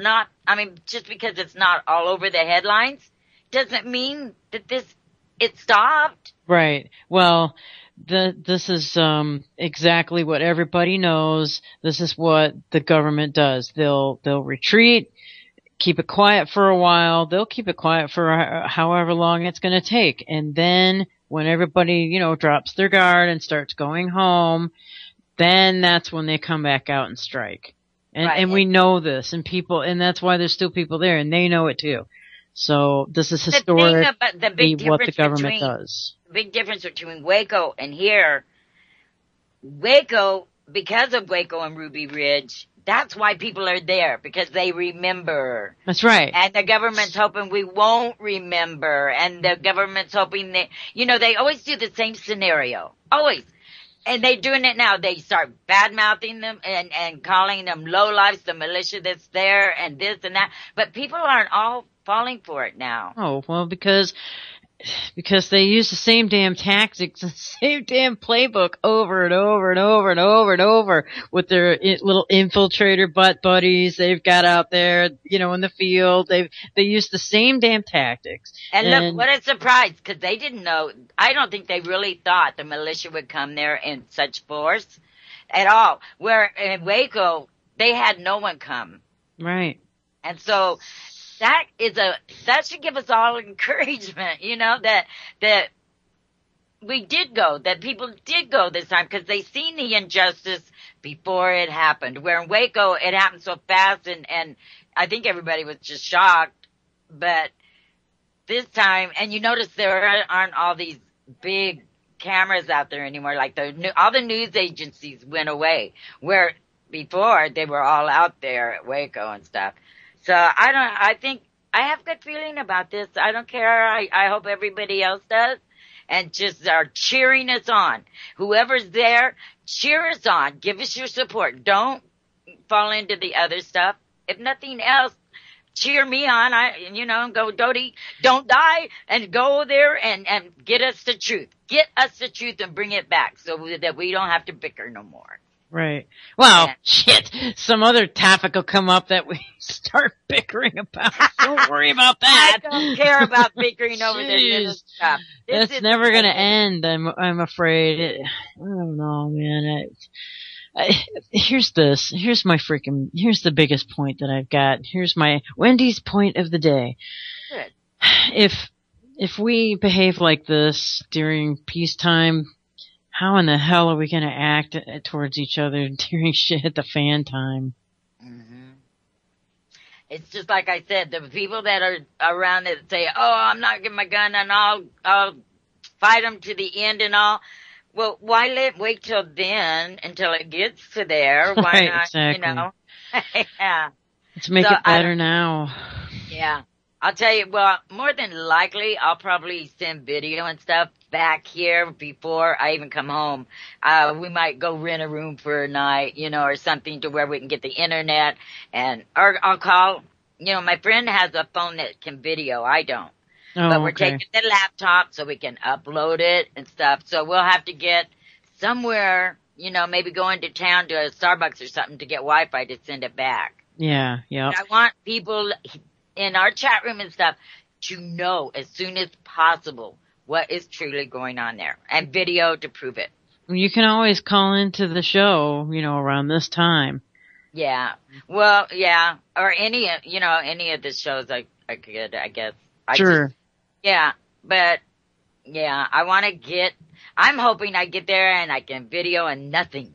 Just because it's not all over the headlines doesn't mean that it stopped. Right. Well, this is exactly what everybody knows. This is what the government does. They'll retreat, keep it quiet for a while. They'll keep it quiet for however long it's going to take. And then when everybody, drops their guard and starts going home, then that's when they come back out and strike. And we know this, and that's why there's still people there, and they know it too. So this is historic. The big what the government does. The big difference between Waco and here, Waco, because of Waco and Ruby Ridge, that's why people are there, because they remember. That's right. And the government's hoping we won't remember. And the government's hoping that, they always do the same scenario. Always. And they're doing it now. They start bad-mouthing them and calling them lowlifes, the militia that's there, and this and that. But people aren't all falling for it now. Oh, well, because they use the same damn tactics, the same damn playbook over and over and over and over and over with their little infiltrator butt buddies they've got out there, in the field. They use the same damn tactics. And look, what a surprise, because they didn't know. I don't think they really thought the militia would come there in such force at all. Where in Waco, they had no one come. Right. And so that should give us all encouragement, that we did go, that people did go this time, because they seen the injustice before it happened. Where in Waco, it happened so fast, and I think everybody was just shocked. But this time, and you notice there aren't all these big cameras out there anymore. Like all the news agencies went away, where before they were all out there at Waco and stuff. So I think I have good feeling about this. I don't care. I hope everybody else does, and just are cheering us on. Whoever's there, cheer us on. Give us your support. Don't fall into the other stuff. If nothing else, cheer me on. Go, Dodie, don't die, and go there and get us the truth. Get us the truth and bring it back so that we don't have to bicker no more. Right. Well, shit. Some other topic will come up that we start bickering about. Don't worry about that. I don't care about bickering over this little stuff. That's never going to end. I'm afraid. I don't know, man. Here's the biggest point that I've got. Here's my Wendy's point of the day. Good. If we behave like this during peacetime, how in the hell are we going to act towards each other during shit at the fan time? Mm-hmm. It's just like I said, the people that are around it say, "Oh, I'm not giving my gun, and I'll fight them to the end and all." Well, why wait till then, until it gets to there? Why right, not? exactly. Yeah. Let's make it better now. Yeah. I'll tell you, well, more than likely, I'll probably send video and stuff back here before I even come home. We might go rent a room for a night, or something to where we can get the internet, or I'll call, my friend has a phone that can video. I don't. Oh, but we're okay. taking the laptop so we can upload it and stuff. So we'll have to get somewhere, maybe go into town to a Starbucks or something to get Wi-Fi to send it back. Yeah, yeah. I want people in our chat room and stuff to know as soon as possible what is truly going on there, and video to prove it. You can always call into the show, around this time. Yeah. Well, yeah. Or any of the shows I could, I guess. Sure. Yeah. But, yeah, I'm hoping I get there and I can video and nothing.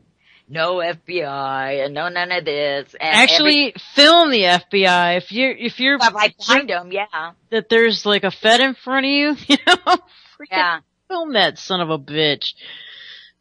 No FBI and no none of this. And actually, film the FBI if you're. If I find them, yeah. That there's like a Fed in front of you, Yeah. Film that son of a bitch.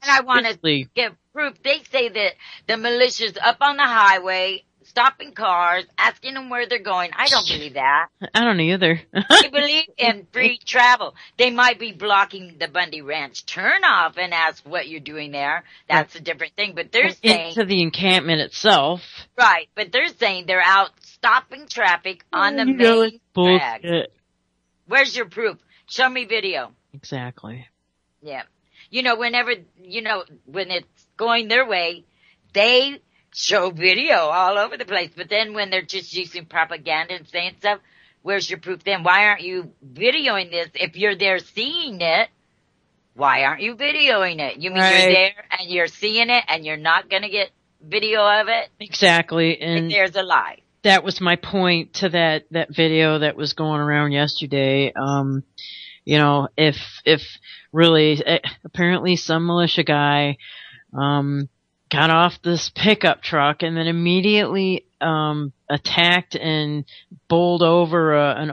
And I want to get proof. They say that the militia's up on the highway, stopping cars, asking them where they're going. I don't believe that. I don't either. They believe in free travel. They might be blocking the Bundy Ranch turnoff and ask what you're doing there. That's a different thing. But they're saying into the encampment itself. Right, but they're saying they're out stopping traffic on the main drag. Where's your proof? Show me video. Exactly. Yeah. Whenever, when it's going their way, they show video all over the place. But then when they're just using propaganda and saying stuff, where's your proof then? Why aren't you videoing this? If you're there seeing it, why aren't you videoing it? You mean You're there and you're seeing it and you're not going to get video of it? Exactly. And there's a lie. That was my point to that video that was going around yesterday. If really, apparently some militia guy, got off this pickup truck and then immediately, attacked and bowled over an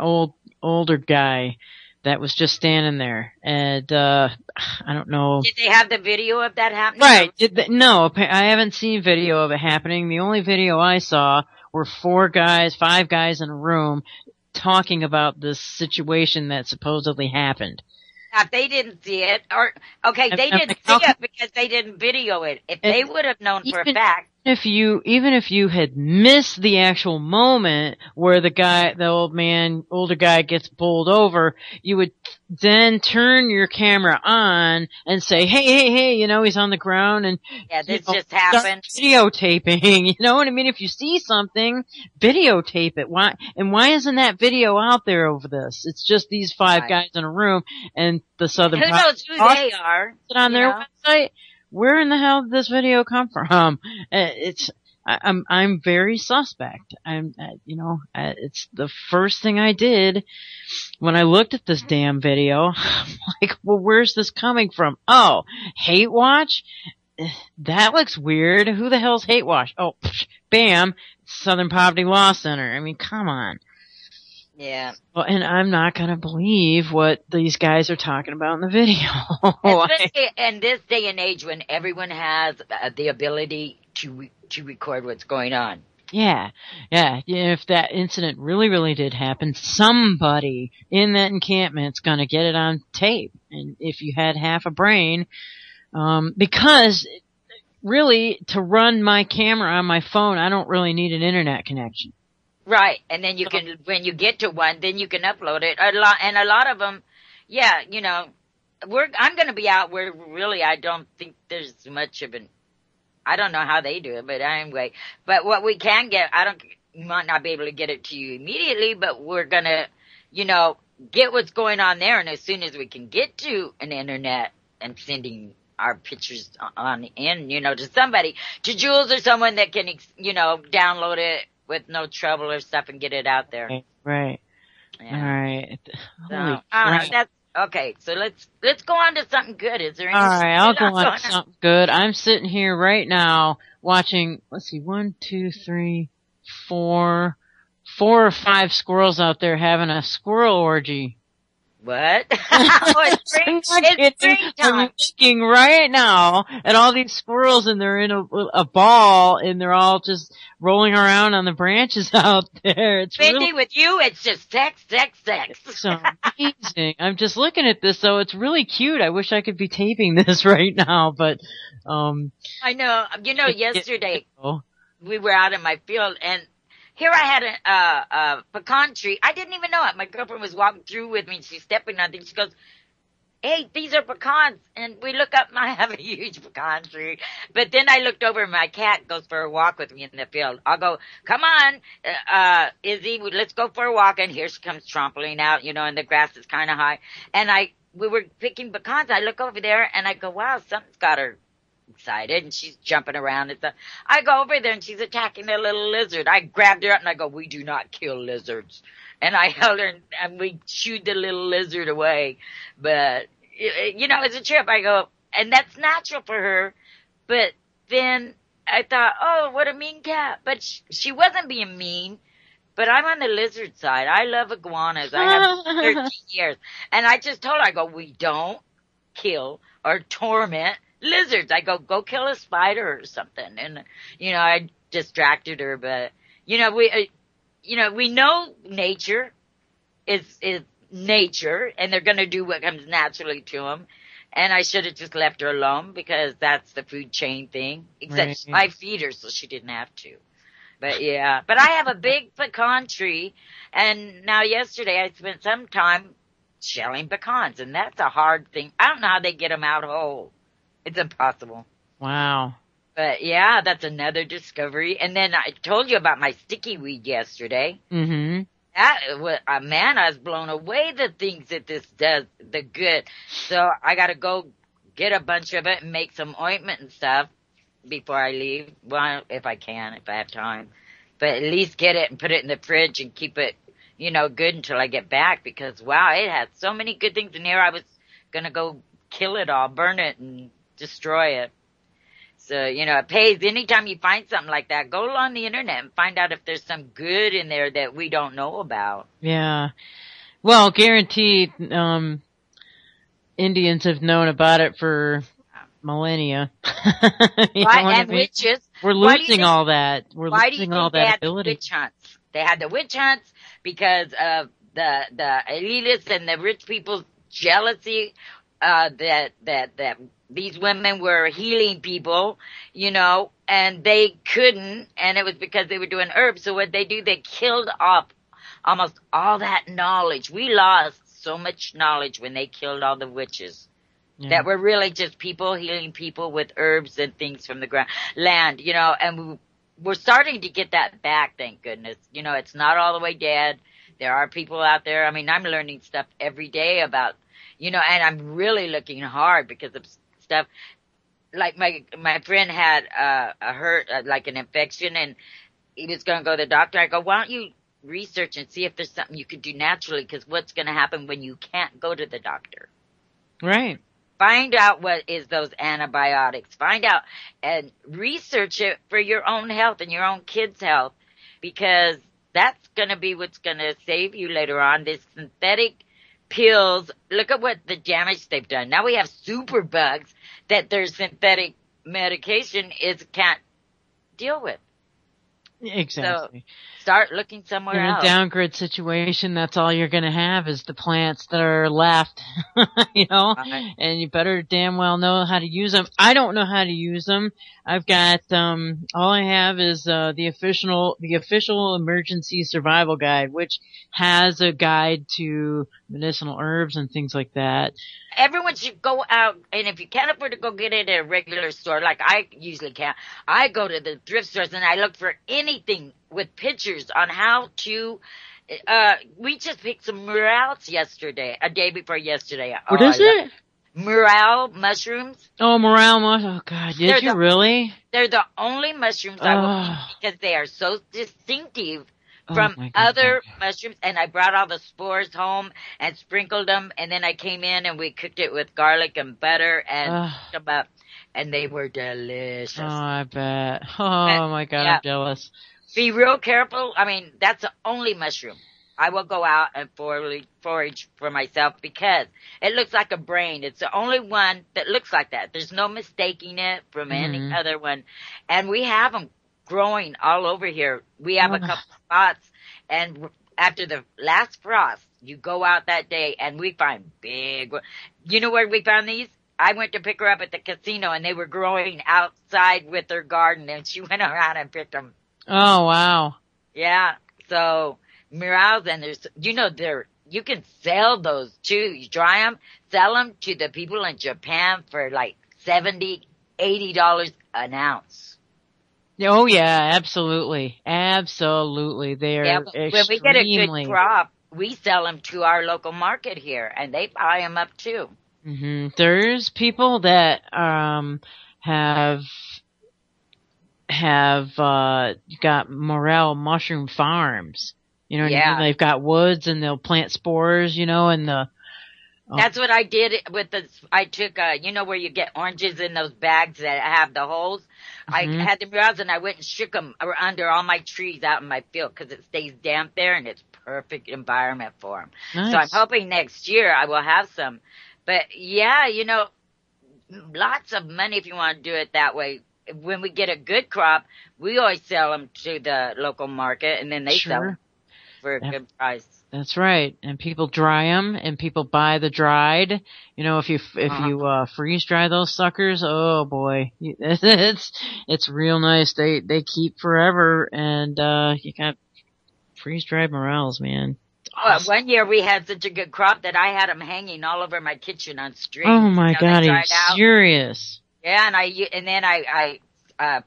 older guy that was just standing there. And, I don't know. Did they have the video of that happening? Right. No, I haven't seen video of it happening. The only video I saw were 5 guys in a room talking about this situation that supposedly happened. If they didn't see it, or, okay, they didn't see it because they didn't video it. If they would have known for a fact. Even if you had missed the actual moment where the older guy gets bowled over, you would then turn your camera on and say, hey, he's on the ground and, this just happened. Videotaping, you know what I mean? If you see something, videotape it. Why isn't that video out there over this? It's just these 5 guys in a room and the Southern Who knows who they are? On their website. Where in the hell did this video come from? I'm very suspect. It's the first thing I did when I looked at this damn video. I'm like, well, where's this coming from? Oh, Hate Watch? That looks weird. Who the hell's Hate Watch? Oh, bam, Southern Poverty Law Center. I mean, come on. Yeah. Well, and I'm not going to believe what these guys are talking about in the video. Especially in this day and age when everyone has the ability to record what's going on. Yeah. If that incident really did happen, somebody in that encampment's going to get it on tape. And if you had half a brain, because really to run my camera on my phone, I don't really need an internet connection. Right, and then you can, when you get to one, then you can upload it. A lot of them, I'm going to be out where really I don't think there's much of I don't know how they do it, but anyway. But what we can get, you might not be able to get it to you immediately, but we're going to, get what's going on there. And as soon as we can get to an internet and sending our pictures on in, to somebody, to Jules or someone that can, download it with no trouble or stuff and get it out there. Right. Yeah. All right. So, I don't know. That's okay. So let's go on to something good. Is there anything? All right, I'll go on to something good. I'm sitting here right now watching. Let's see, 1, 2, 3, 4 or 5 squirrels out there having a squirrel orgy. What? It's springtime. I'm looking right now at all these squirrels and they're in a ball and they're all just rolling around on the branches out there. It's Mindy, with you, it's just sex. It's so amazing. I'm just looking at this though. It's really cute. I wish I could be taping this right now, but, I know. Yesterday we were out in my field and here I had a pecan tree. I didn't even know it. My girlfriend was walking through with me and she's stepping on things. She goes, hey, these are pecans. And we look up and I have a huge pecan tree. But then I looked over and my cat goes for a walk with me in the field. I'll go, come on, Izzy, let's go for a walk. And here she comes trampling out, and the grass is kind of high. And we were picking pecans. I look over there and I go, wow, something's got her excited and she's jumping around and stuff. I go over there and she's attacking a little lizard. I grabbed her up and I go, we do not kill lizards. And I held her and we shooed the little lizard away. But, it's a trip. I go, and that's natural for her. But then I thought, oh, what a mean cat. But she wasn't being mean. But I'm on the lizard side. I love iguanas. I have 13 years. And I just told her, I go, we don't kill or torment lizards. I go kill a spider or something. And, I distracted her, but, we know nature is nature and they're going to do what comes naturally to them. And I should have just left her alone because that's the food chain thing. Except I feed her so she didn't have to. But yeah, but I have a big pecan tree and now yesterday I spent some time shelling pecans and that's a hard thing. I don't know how they get them out whole. It's impossible. Wow. But yeah, that's another discovery. And then I told you about my sticky weed yesterday. Mm-hmm. That was, man, I was blown away the things that this does, the good. So I gotta go get a bunch of it and make some ointment and stuff before I leave. Well, if I can, if I have time. But at least get it and put it in the fridge and keep it, good until I get back because wow, it has so many good things in here. I was gonna go kill it all, burn it and destroy it. So, it pays anytime you find something like that. Go on the internet and find out if there's some good in there that we don't know about. Yeah. Well, guaranteed, Indians have known about it for millennia. You know Why what I and mean? witches? We're Why do you losing think? all that. We're Why do you losing all think they that had the ability. witch hunts? They had the witch hunts because of the elitists and the rich people's jealousy. That these women were healing people, and they couldn't, and it was because they were doing herbs. So what they do, they killed off almost all that knowledge. We lost so much knowledge when they killed all the witches. Yeah. That were really just people healing people with herbs and things from the land, and we're starting to get that back, thank goodness. It's not all the way dead. There are people out there. I mean, I'm learning stuff every day about, and I'm really looking hard because of stuff. Like my friend had a hurt, like an infection, and he was going to go to the doctor. I go, why don't you research and see if there's something you could do naturally? Because what's going to happen when you can't go to the doctor? Right. Find out what is those antibiotics. Find out and research it for your own health and your own kids' health, because that's going to be what's going to save you later on. This synthetic pills, look at what the damage they've done. Now we have super bugs that their synthetic medication can't deal with. Exactly. So start looking somewhere else. In a downgrade situation, that's all you're going to have is the plants that are left, Right. and you better damn well know how to use them. I don't know how to use them. I've got, all I have is, the official emergency survival guide, which has a guide to medicinal herbs and things like that. Everyone should go out, and if you can't afford to go get it at a regular store, like I usually can, I go to the thrift stores and I look for anything with pictures on how to, we just picked some morels yesterday, a day before yesterday. What is it? Morel mushrooms. Oh, morel mushroom. Oh, God, did you really? They're the only mushrooms I will eat because they are so distinctive from other mushrooms, and I brought all the spores home and sprinkled them, and then I came in and we cooked it with garlic and butter and cooked them up, and they were delicious. Oh, I bet. Oh, my God, yeah. I'm jealous. Be real careful. I mean, that's the only mushroom. I will go out and forage for myself because it looks like a brain. It's the only one that looks like that. There's no mistaking it from any other one, and we have them growing all over here. We have a couple spots, and after the last frost, you go out that day and we find big. You know where we found these? I went to pick her up at the casino, and they were growing outside with her garden, and she went around and picked them. Oh, wow. Yeah. So morels, and you can sell those too. You dry them, sell them to the people in Japan for like $70, $80 an ounce. Oh yeah, absolutely, absolutely. They're when we get a good crop, we sell them to our local market here, and they buy them up too. Mm-hmm. There's people that have got morel mushroom farms. You know what I mean? They've got woods, and they'll plant spores. And the. That's what I did with I took, where you get oranges in those bags that have the holes. I had the morels, and I went and shook them under all my trees out in my field because it stays damp there, and it's perfect environment for them. Nice. So I'm hoping next year I will have some. But yeah, lots of money if you want to do it that way. When we get a good crop, we always sell them to the local market, and then they sell them for a good price. That's right. And people dry them, and people buy the dried. If you freeze dry those suckers, oh boy, it's real nice. They keep forever, and you got freeze dried morels, man. Awesome. One year we had such a good crop that I had them hanging all over my kitchen on strings. Oh my God, are you serious? Yeah, and then I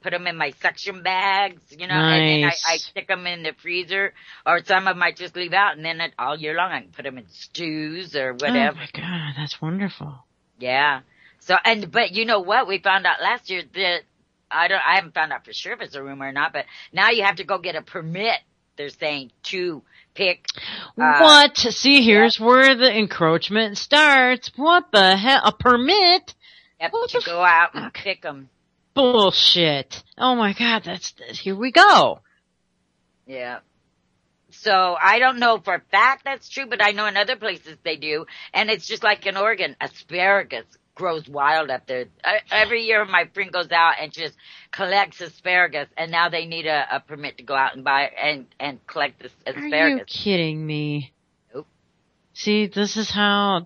put them in my suction bags, nice. And then I stick them in the freezer, or some of them I just leave out, and then all year long I can put them in stews or whatever. Oh my God, that's wonderful. Yeah. So, but you know what? We found out last year that I haven't found out for sure if it's a rumor or not, but now you have to go get a permit. They're saying to pick. What? See, here's where the encroachment starts. What the hell? A permit? Yep, to go out and pick them. Bullshit. Oh my God, here we go. Yeah. So I don't know for a fact that's true, but I know in other places they do. And it's just like in Oregon, asparagus grows wild up there. Every year my friend goes out and just collects asparagus, and now they need a permit to go out and buy and collect this asparagus. Are you kidding me? Nope. See, this is how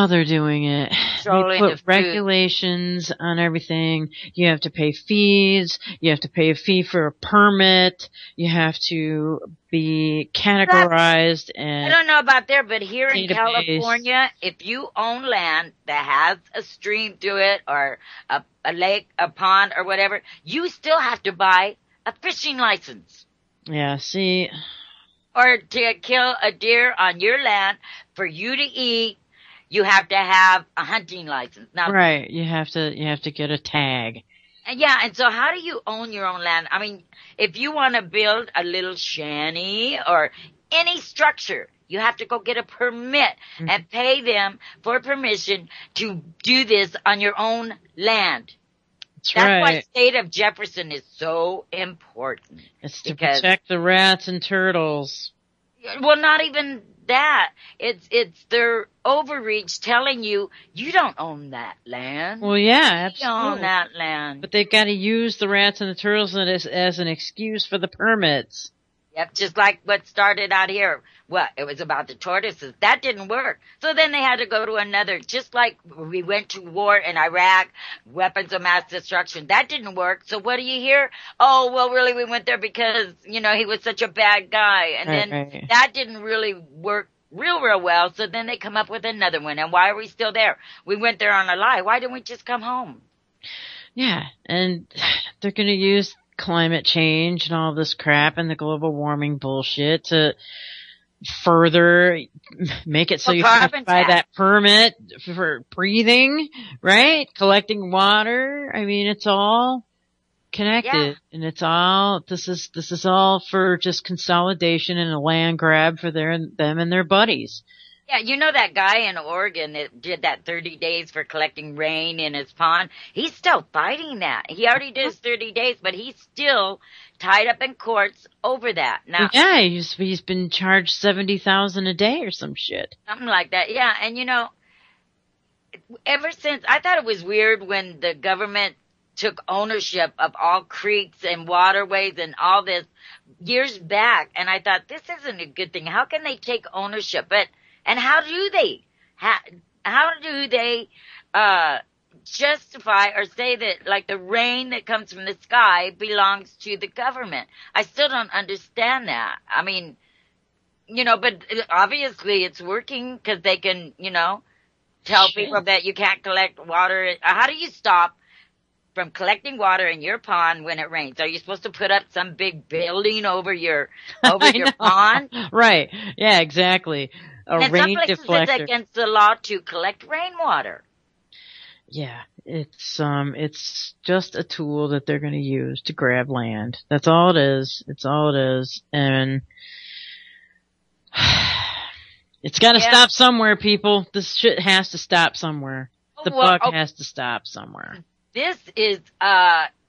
they're doing it. They put regulations on everything. You have to pay fees. You have to pay a fee for a permit. You have to be categorized and. I don't know about there, but here in California, if you own land that has a stream through it or a lake, a pond or whatever, you still have to buy a fishing license. Yeah, see. Or to kill a deer on your land for you to eat. You have to have a hunting license. Now, right, you have to get a tag. Yeah, and so how do you own your own land? I mean, if you want to build a little shanty or any structure, you have to go get a permit and pay them for permission to do this on your own land. That's why the state of Jefferson is so important. It's to protect the rats and turtles. Well, not even that. It's their overreach telling you don't own that land. Well, yeah, absolutely. You own that land. But they've got to use the rats and the turtles as an excuse for the permits. Yep, just like what started out here. It was about the tortoises. That didn't work. So then they had to go to another, just like we went to war in Iraq, weapons of mass destruction. That didn't work. So what do you hear? Oh, well, really, we went there because, he was such a bad guy. And then that didn't really work real well. So then they come up with another one. And why are we still there? We went there on a lie. Why didn't we just come home? Yeah, and they're going to use climate change and all this crap and the global warming bullshit to further make it so you have to buy that permit for breathing, right? Collecting water. I mean, it's all connected, and it's all this is all for just consolidation and a land grab for them and their buddies. Yeah, that guy in Oregon that did that 30 days for collecting rain in his pond, he's still fighting that. He already did his 30 days, but he's still tied up in courts over that. Now, yeah, he's been charged $70,000 a day or some shit. Something like that, yeah. And ever since, I thought it was weird when the government took ownership of all creeks and waterways and all this years back, and I thought, this isn't a good thing. How can they take ownership? And how do they? How do they justify or say that, like, the rain that comes from the sky belongs to the government? I still don't understand that. I mean, but obviously it's working because they can, tell people that you can't collect water. How do you stop from collecting water in your pond when it rains? Are you supposed to put up some big building over your pond? Right. Yeah, exactly. And rain some places deflector. It's against the law to collect rainwater. Yeah, it's just a tool that they're going to use to grab land. That's all it is. It's all it is. And it's got to stop somewhere, people. This shit has to stop somewhere. The buck has to stop somewhere. This is,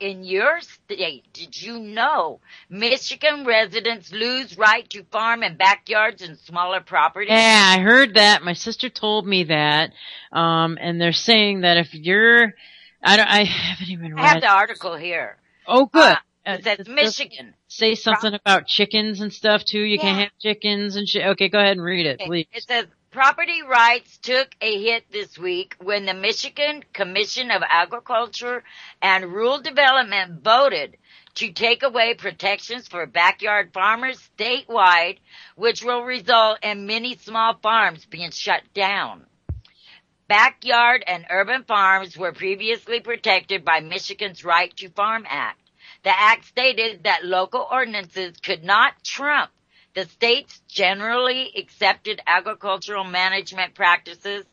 in your state, did you know Michigan residents lose right to farm in backyards and smaller properties? Yeah, I heard that. My sister told me that. And they're saying that if you're, I haven't even read. I have the article here. Oh, good. It says Michigan. Say something about chickens and stuff too. You can't have chickens and shit. Okay, go ahead and read it, please. It says, property rights took a hit this week when the Michigan Commission of Agriculture and Rural Development voted to take away protections for backyard farmers statewide, which will result in many small farms being shut down. Backyard and urban farms were previously protected by Michigan's Right to Farm Act. The act stated that local ordinances could not trump the state's generally accepted agricultural management practices.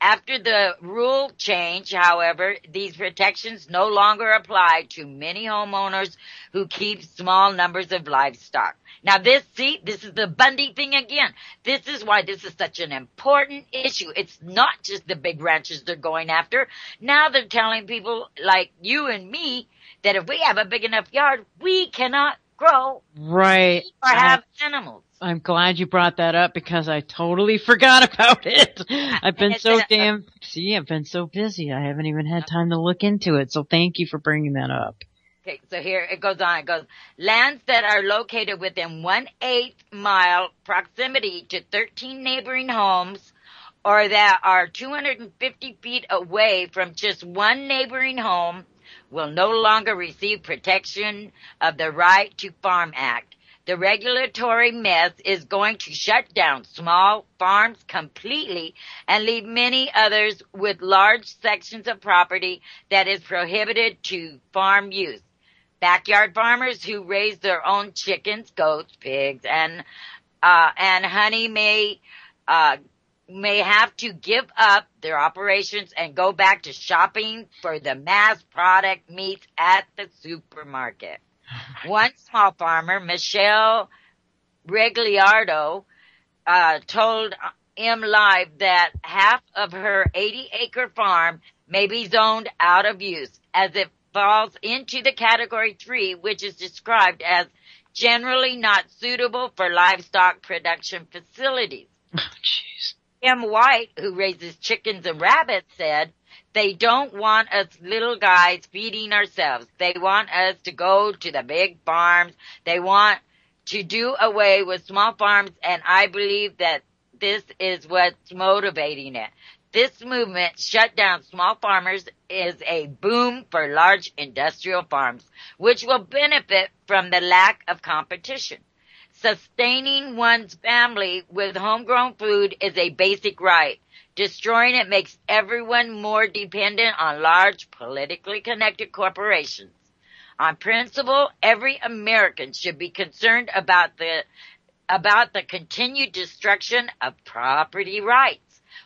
After the rule change, however, these protections no longer apply to many homeowners who keep small numbers of livestock. Now this is the Bundy thing again. This is why this is such an important issue. It's not just the big ranches they're going after. Now they're telling people like you and me that if we have a big enough yard, we cannot grow Right. or have animals. I'm glad you brought that up because I totally forgot about it. I've been so I've been so busy. I haven't even had time to look into it. So thank you for bringing that up. Okay, so here it goes on. It goes, lands that are located within 1/8 mile proximity to 13 neighboring homes or that are 250 feet away from just one neighboring home will no longer receive protection of the Right to Farm Act. The regulatory mess is going to shut down small farms completely and leave many others with large sections of property that is prohibited to farm use. Backyard farmers who raise their own chickens, goats, pigs, and honey may have to give up their operations and go back to shopping for the mass product meats at the supermarket. One small farmer, Michelle Regliardo, told M Live that half of her 80-acre farm may be zoned out of use as it falls into the category 3, which is described as generally not suitable for livestock production facilities. Oh, jeez. M. White, who raises chickens and rabbits, said, they don't want us little guys feeding ourselves. They want us to go to the big farms. They want to do away with small farms, and I believe that this is what's motivating it. This movement, shut down small farmers, is a boom for large industrial farms, which will benefit from the lack of competition. Sustaining one's family with homegrown food is a basic right. Destroying it makes everyone more dependent on large, politically connected corporations. On principle, every American should be concerned about the continued destruction of property rights.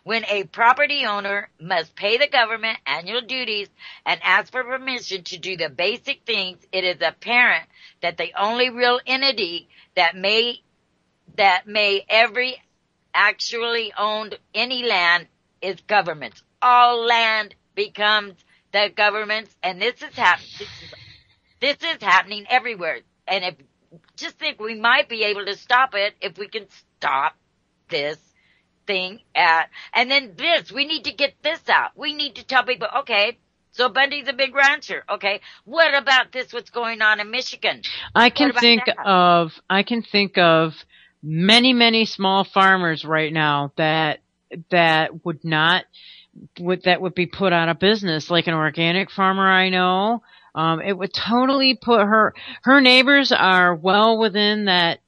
When a property owner must pay the government annual duties and ask for permission to do the basic things, it is apparent that the only real entity that may every actually owned any land is governments. All land becomes the government's, and this is happening everywhere. And if just think we might be able to stop it if we can stop this thing and then we need to get this out. We need to tell people, okay, so Bundy's a big rancher. Okay. What about this? What's going on in Michigan? I can think of many, many small farmers right now that would be put out of business, like an organic farmer I know. It would totally put her neighbors are well within that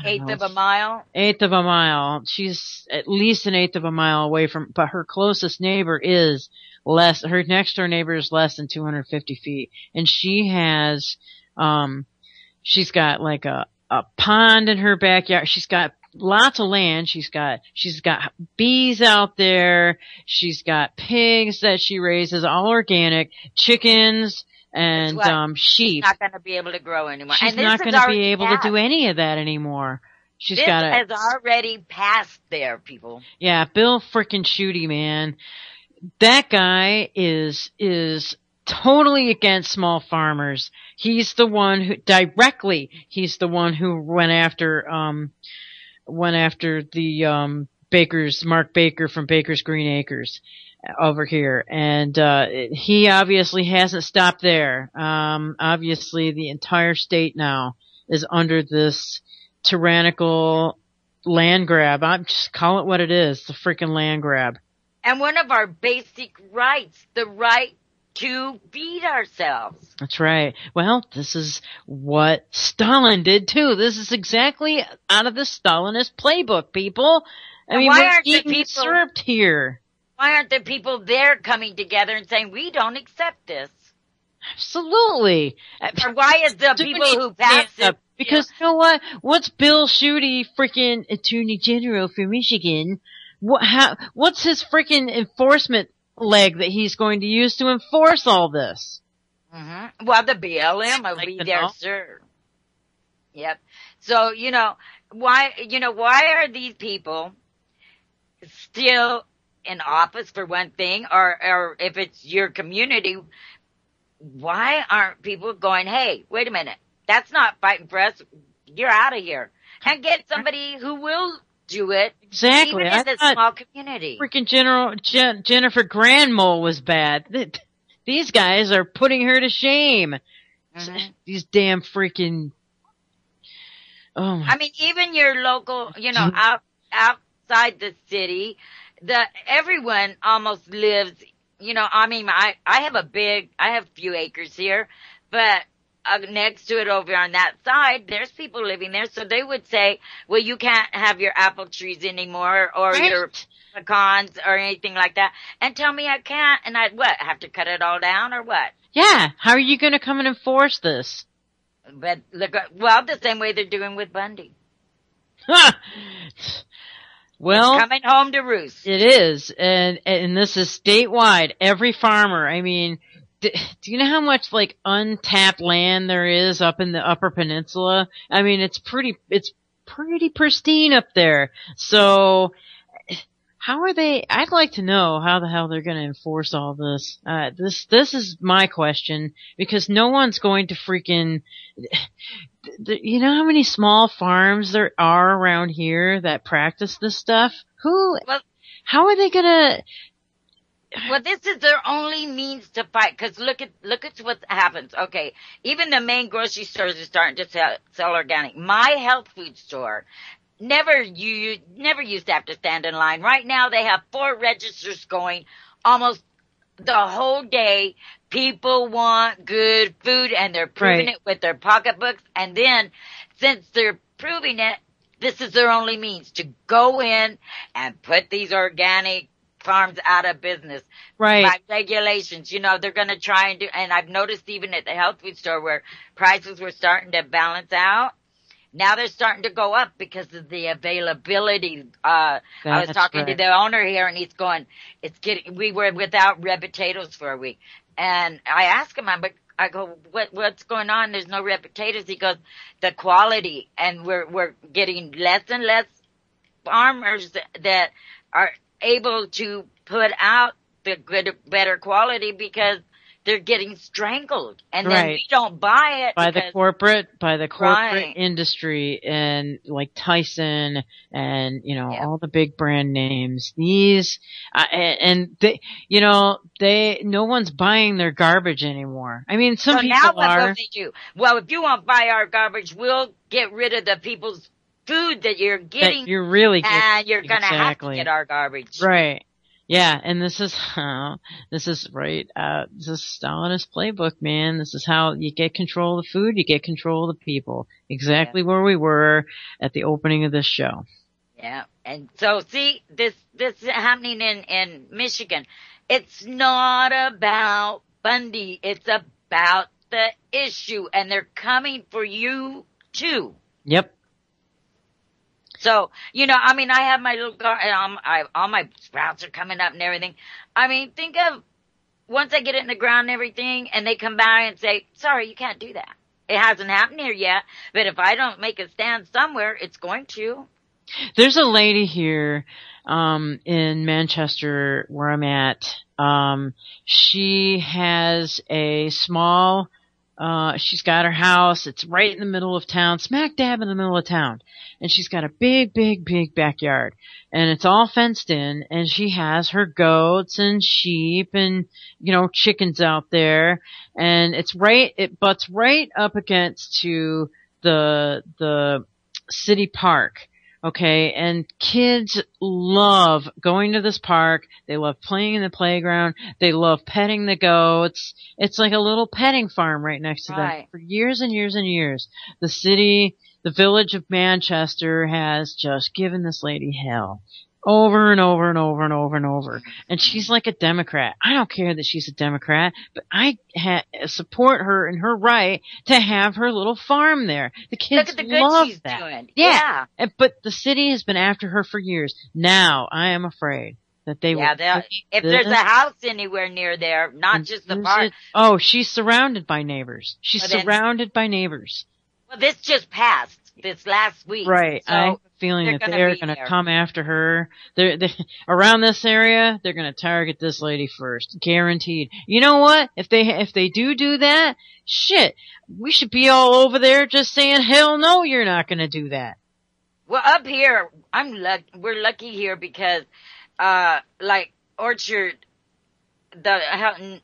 eighth of a mile. She's at least an eighth of a mile away but her closest neighbor is her next door neighbor is less than 250 feet. And she has, she's got like a pond in her backyard. She's got lots of land. She's got bees out there. She's got pigs that she raises, all organic, chickens, and sheep. She's not going to be able to grow anymore. She's not going to be able to do any of that anymore. This has already passed there, people. Yeah, Bill frickin' Shooty, man. That guy is totally against small farmers. He's the one who went after the Mark Baker from Baker's Green Acres over here. And he obviously hasn't stopped there. Obviously the entire state now is under this tyrannical land grab. I'm just call it what it is, the freaking land grab. And one of our basic rights, the right to feed ourselves. That's right. Well, this is what Stalin did too. This is exactly out of the Stalinist playbook, people. I mean, we're eating syrup here. Why aren't the people there coming together and saying, we don't accept this? Absolutely. Or why is the people who pass it? Because you know what? What's Bill Shooty, freaking Attorney General for Michigan? What's his freaking enforcement leg that he's going to use to enforce all this? Mm-hmm. Well, the BLM will be there, sir. Yep. So, why are these people still in office for one thing, or if it's your community, why aren't people going, hey, wait a minute, That's not fighting for us. You're out of here. And get somebody who will do it. Exactly. Even in the small community. Freaking Jennifer Granmole was bad. These guys are putting her to shame. Mm-hmm. These damn freaking. Oh my. I mean, even your local, outside the city, everyone almost lives. I mean, I have a few acres here, but next to it over on that side, there's people living there. So they would say, well, you can't have your apple trees anymore or your pecans or anything like that. And tell me I can't. And I'd have to cut it all down or what? Yeah. How are you going to come and enforce this? But the same way they're doing with Bundy. Well, it's coming home to roost. It is. And this is statewide. Every farmer, I mean, do you know how much untapped land there is up in the Upper Peninsula? I mean, it's pretty pristine up there. So, how are they? I'd like to know how the hell they're going to enforce all this. This is my question, because no one's going to freaking. You know how many small farms there are around here that practice this stuff? How are they going to? Well, this is their only means to fight, because look at what happens. Okay, even the main grocery stores are starting to sell organic. My health food store never used to have to stand in line. Right now, they have 4 registers going almost the whole day. People want good food, and they're proving it with their pocketbooks. And then, since they're proving it, this is their only means to go in and put these organic farms out of business. Right. By regulations. They're going to try and do, and I've noticed even at the health food store where prices were starting to balance out, now they're starting to go up because of the availability. I was talking to the owner here, and he's going, we were without red potatoes for a week. And I asked him, I go, what's going on? There's no red potatoes. He goes, the quality. And we're getting less and less farmers that are able to put out the better quality because they're getting strangled, and then we don't buy it by the corporate industry, and like Tyson and all the big brand names. These and no one's buying their garbage anymore. I mean, some people now what are. Will they do? Well, if you won't buy our garbage, we'll get rid of the people's food that you're getting. That you're really getting. And you're going to have to get our garbage. Right. Yeah, and this is right. This is Stalinist playbook, man. This is how you get control of the food, you get control of the people. Exactly where we were at the opening of this show. Yeah, and so see, this is happening in Michigan. It's not about Bundy. It's about the issue, and they're coming for you too. Yep. So, I mean, I have my little garden, all my sprouts are coming up and everything. I mean, think of once I get it in the ground and everything, and they come by and say, sorry, you can't do that. It hasn't happened here yet, but if I don't make a stand somewhere, it's going to. There's a lady here, in Manchester where I'm at. She has a small, she's got her house. It's right in the middle of town, smack dab in the middle of town. And she's got a big, big, big backyard. And it's all fenced in. And she has her goats and sheep and, chickens out there. And it butts right up against to the city park. Okay, and kids love going to this park. They love playing in the playground. They love petting the goats. It's like a little petting farm right next to them for years and years and years. The village of Manchester has just given this lady hell over and over and over and over and over. And she's like a Democrat. I don't care that she's a Democrat, but I support her in her right to have her little farm there. The kids Look at the good love she's that. Doing. Yeah. But the city has been after her for years. Now I am afraid that they will. If there's a house anywhere near there, not just the park. Oh, she's surrounded by neighbors. She's surrounded by neighbors. Well, this just passed. this last week. Right. I have So a feeling they're that going to they're be going to here. come after her. They're around this area. They're going to target this lady first, guaranteed. You know what? If they do that, shit, we should be all over there just saying, hell no, you're not going to do that. Well, up here, we're lucky here because, like Orchard, the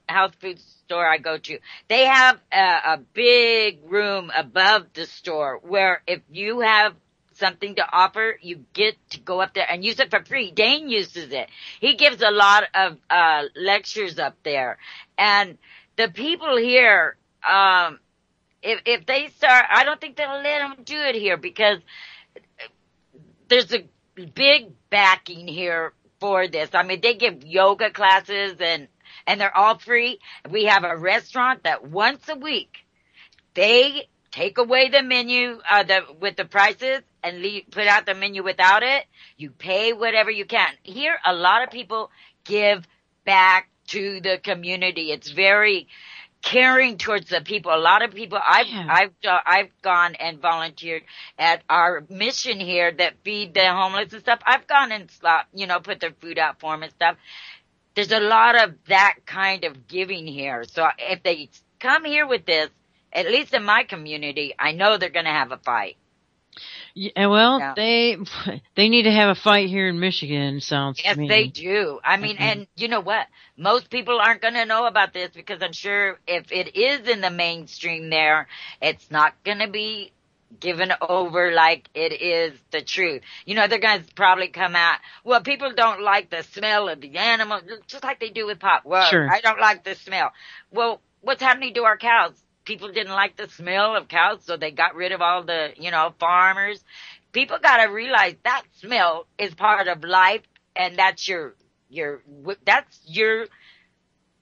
health food store I go to, they have a big room above the store where if you have something to offer, you get to go up there and use it for free. Dane uses it. He gives a lot of lectures up there. And the people here, if they start, I don't think they'll let them do it here because there's a big backing here for this. I mean, they give yoga classes and they're all free. We have a restaurant that once a week they take away the menu, with the prices and put out the menu without it. You pay whatever you can. Here, a lot of people give back to the community. It's very caring towards the people. A lot of people, I've gone and volunteered at our mission here that feed the homeless and stuff. I've gone and put their food out for them and stuff. There's a lot of that kind of giving here. So if they come here with this, at least in my community, I know they're going to have a fight. Yeah, well, they need to have a fight here in Michigan, sounds to me. Yes, they do. I mean, and you know what? Most people aren't going to know about this because I'm sure if it is in the mainstream there, it's not going to be given over like it is the truth. You know, they're going to probably come out, well, people don't like the smell of the animal, just like they do with pot. Well, sure. I don't like the smell. Well, what's happening to our cows? People didn't like the smell of cows, so they got rid of all the, farmers. People got to realize that smell is part of life, and that's your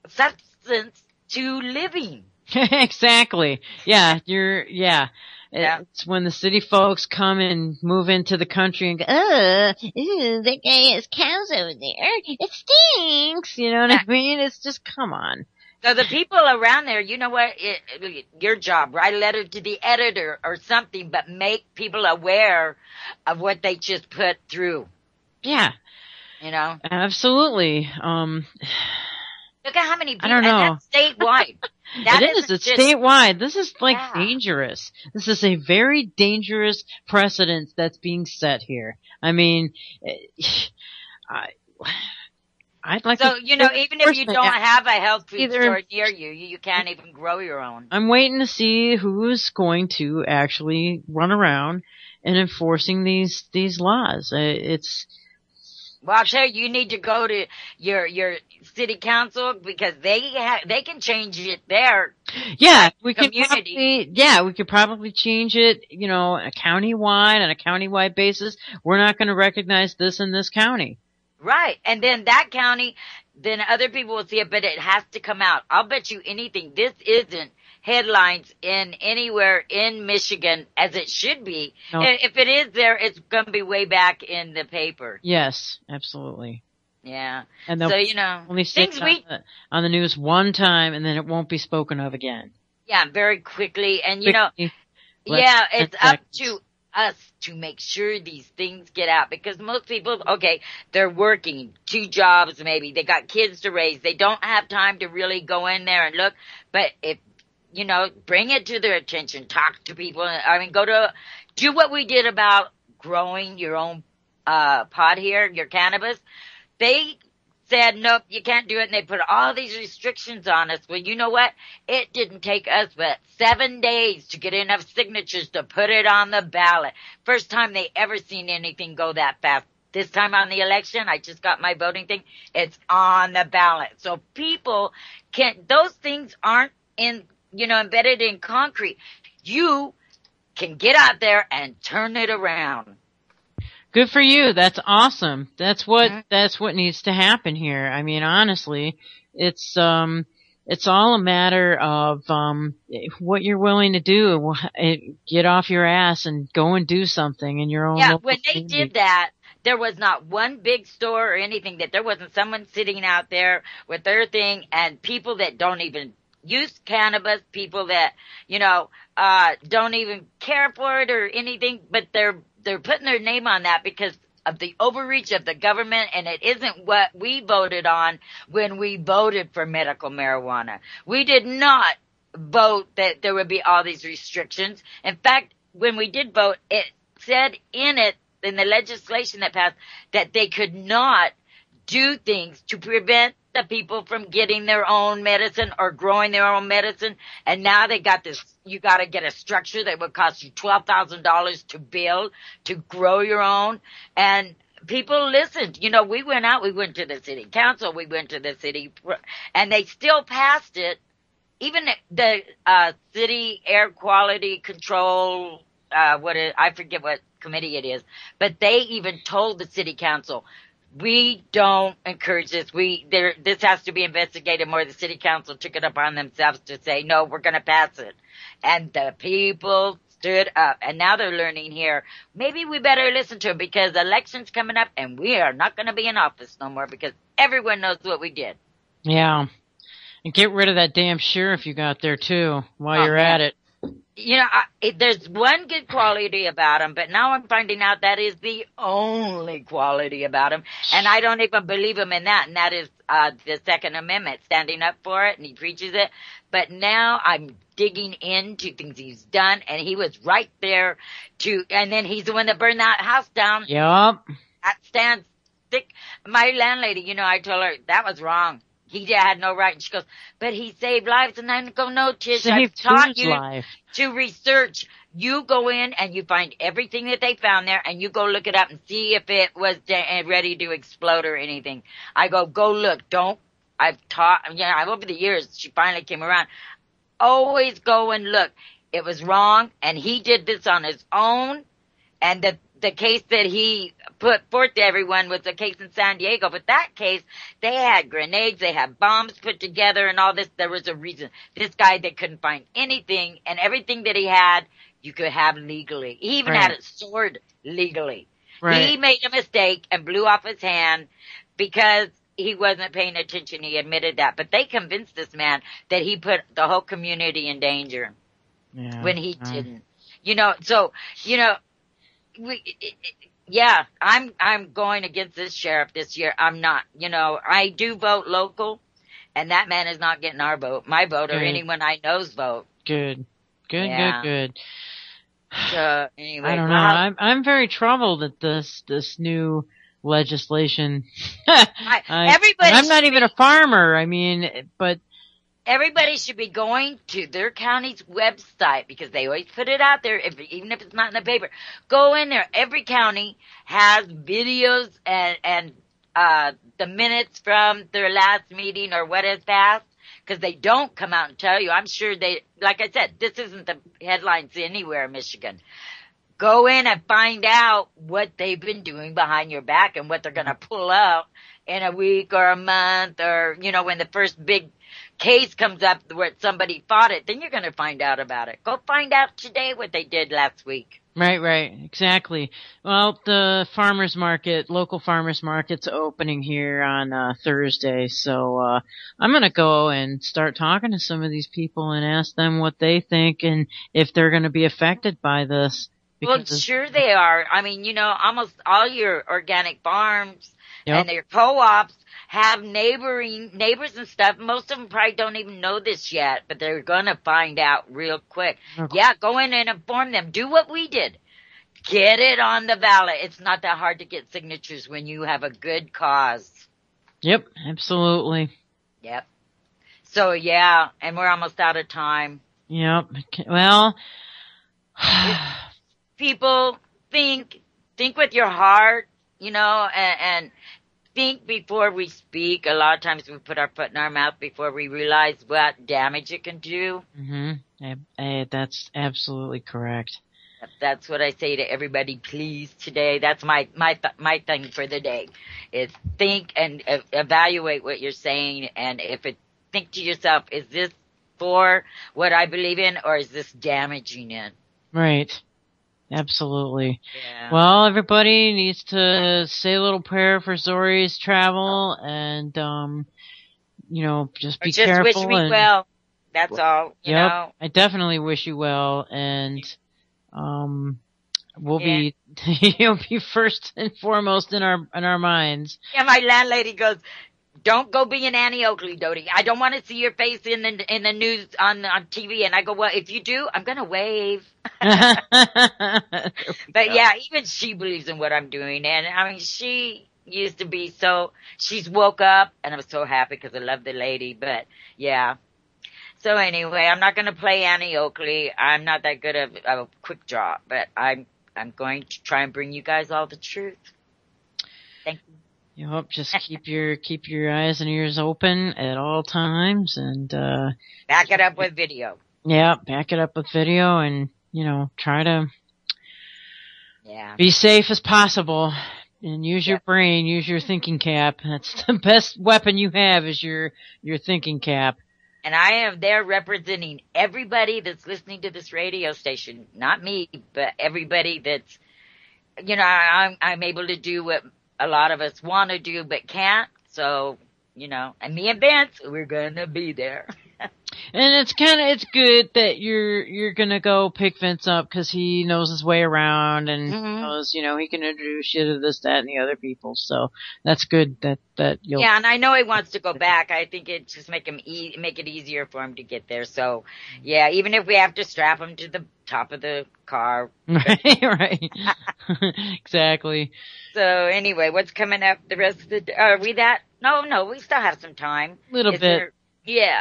substance to living. Exactly. Yeah, It's when the city folks come and move into the country and go, that guy has cows over there. It stinks. You know what I mean? It's just, come on. So the people around there, you know what? Your job, write a letter to the editor or something, but make people aware of what they just put through. Yeah. Absolutely. Look at how many people. I don't know. And that's statewide. It's statewide. This is dangerous. This is a very dangerous precedent that's being set here. I mean, I'd like so, to. even if you don't have a health food store near you, you can't even grow your own. I'm waiting to see who's going to actually run around and enforcing these laws. Well, I'll tell you, you need to go to your city council because they can change it there. Yeah, we could probably change it, on a countywide basis. We're not going to recognize this in this county. Right. And then that county, then other people will see it, but it has to come out. I'll bet you anything. This isn't headlines in anywhere in Michigan as it should be. No. If it is there, it's going to be way back in the paper. Yes, absolutely. Yeah. And so, only things on the news one time and then it won't be spoken of again. Yeah, very quickly. And it's up to us to make sure these things get out because most people, they're working 2 jobs maybe. They got kids to raise. They don't have time to really go in there and look. But if, bring it to their attention, talk to people. I mean, do what we did about growing your own pot here, your cannabis. They said, nope, you can't do it. And they put all these restrictions on us. Well, you know what? It didn't take us but 7 days to get enough signatures to put it on the ballot. First time they ever seen anything go that fast. This time on the election, I just got my voting thing. It's on the ballot. So people those things aren't embedded in concrete. You can get out there and turn it around. Good for you. That's awesome. That's what needs to happen here. I mean, honestly, it's all a matter of what you're willing to do. Get off your ass and go and do something in your own. Yeah, when they did that, there was not one big store or anything that there wasn't someone sitting out there with their thing and people that don't even use cannabis, people that, don't even care for it or anything, but they're putting their name on that because of the overreach of the government, and it isn't what we voted on when we voted for medical marijuana. We did not vote that there would be all these restrictions. In fact, when we did vote, it said in the legislation that passed, that they could not do things to prevent the people from getting their own medicine or growing their own medicine. And now they got this, you got to get a structure that would cost you $12,000 to build, to grow your own. And people listened. We went out, we went to the city council, we went to the city, and they still passed it. Even the city air quality control, I forget what committee it is, but they even told the city council, we don't encourage this. This has to be investigated more. The city council took it upon themselves to say, no, we're going to pass it. And the people stood up. And now they're learning here, maybe we better listen to them because the election's coming up and we are not going to be in office no more because everyone knows what we did. Yeah. And get rid of that damn sheriff you got there too while you're at it. There's one good quality about him, but now I'm finding out that is the only quality about him, and I don't even believe him in that, and that is the Second Amendment, standing up for it, and he preaches it. But now I'm digging into things he's done, and he was right there and then he's the one that burned that house down. Yup. That stands thick. My landlady, I told her that was wrong. He had no right. And she goes, but he saved lives. And I go, no, Tish, I've taught you to research. You go in and you find everything that they found there and you go look it up and see if it was ready to explode or anything. I go look. I've taught, over the years, she finally came around. Always go and look. It was wrong. And he did this on his own. And the case that he put forth to everyone was a case in San Diego. But that case, they had grenades, they had bombs put together and all this. There was a reason. This guy, they couldn't find anything, and everything that he had, you could have legally. He even had it stored legally. Right. He made a mistake and blew off his hand because he wasn't paying attention. He admitted that. But they convinced this man that he put the whole community in danger when he didn't. I'm going against this sheriff this year. I'm not. I do vote local, and that man is not getting our vote, my vote, or anyone I know's vote. Good. So, anyway. I don't know. I'm very troubled at this new legislation. I'm not even a farmer. But everybody should be going to their county's website because they always put it out there, even if it's not in the paper. Go in there. Every county has videos and the minutes from their last meeting or what has passed because they don't come out and tell you. I'm sure like I said, this isn't the headlines anywhere in Michigan. Go in and find out what they've been doing behind your back and what they're going to pull out in a week or a month or, when the first big case comes up where somebody fought it, then you're going to find out about it. Go find out today what they did last week. Right, exactly. Well, the local farmers market's opening here on Thursday, so I'm going to go and start talking to some of these people and ask them what they think and if they're going to be affected by this. Well, sure they are. Almost all your organic farms and their co-ops have neighbors and stuff. Most of them probably don't even know this yet, but they're going to find out real quick. Okay. Yeah, go in and inform them. Do what we did. Get it on the ballot. It's not that hard to get signatures when you have a good cause. Yep, absolutely. Yep. So, yeah, and we're almost out of time. Yep. Well, people think with your heart, and think before we speak. A lot of times we put our foot in our mouth before we realize what damage it can do. Mm-hmm. That's absolutely correct. That's what I say to everybody, please, today. That's my thing for the day is think and evaluate what you're saying. And think to yourself, is this for what I believe in or is this damaging it? Right. Absolutely. Yeah. Well, everybody needs to say a little prayer for Zori's travel and, just be careful. Just wish me well. That's all, you Yep. know. I definitely wish you well, and we'll be you'll be first and foremost in our minds. Yeah, my landlady goes, "Don't go being Annie Oakley, Dodie. I don't want to see your face in the news on TV." And I go, "Well, if you do, I'm gonna wave." But yeah, even she believes in what I'm doing, and I mean, she used to be so. She's woke up, and I'm so happy because I love the lady. But yeah. So anyway, I'm not gonna play Annie Oakley. I'm not that good of a quick draw, but I'm going to try and bring you guys all the truth. Thank you. You hope just keep your eyes and ears open at all times, and Back it up with video. Yeah, back it up with video, and try to be safe as possible, and use your brain, use your thinking cap. That's the best weapon you have, is your thinking cap. And I am there representing everybody that's listening to this radio station, not me, but everybody that's, I'm able to do what a lot of us want to do but can't. So, and me and Vince, we're gonna be there. And it's good that you're gonna go pick Vince up, because he knows his way around, and knows, he can introduce you to this, that, and the other people. So that's good that you'll. Yeah, and I know he wants to go back. I think it just make it easier for him to get there. So, yeah, even if we have to strap him to the top of the car. Right. Exactly. So anyway, what's coming up the rest of the day? Are we that? No, we still have some time. Little bit. Yeah.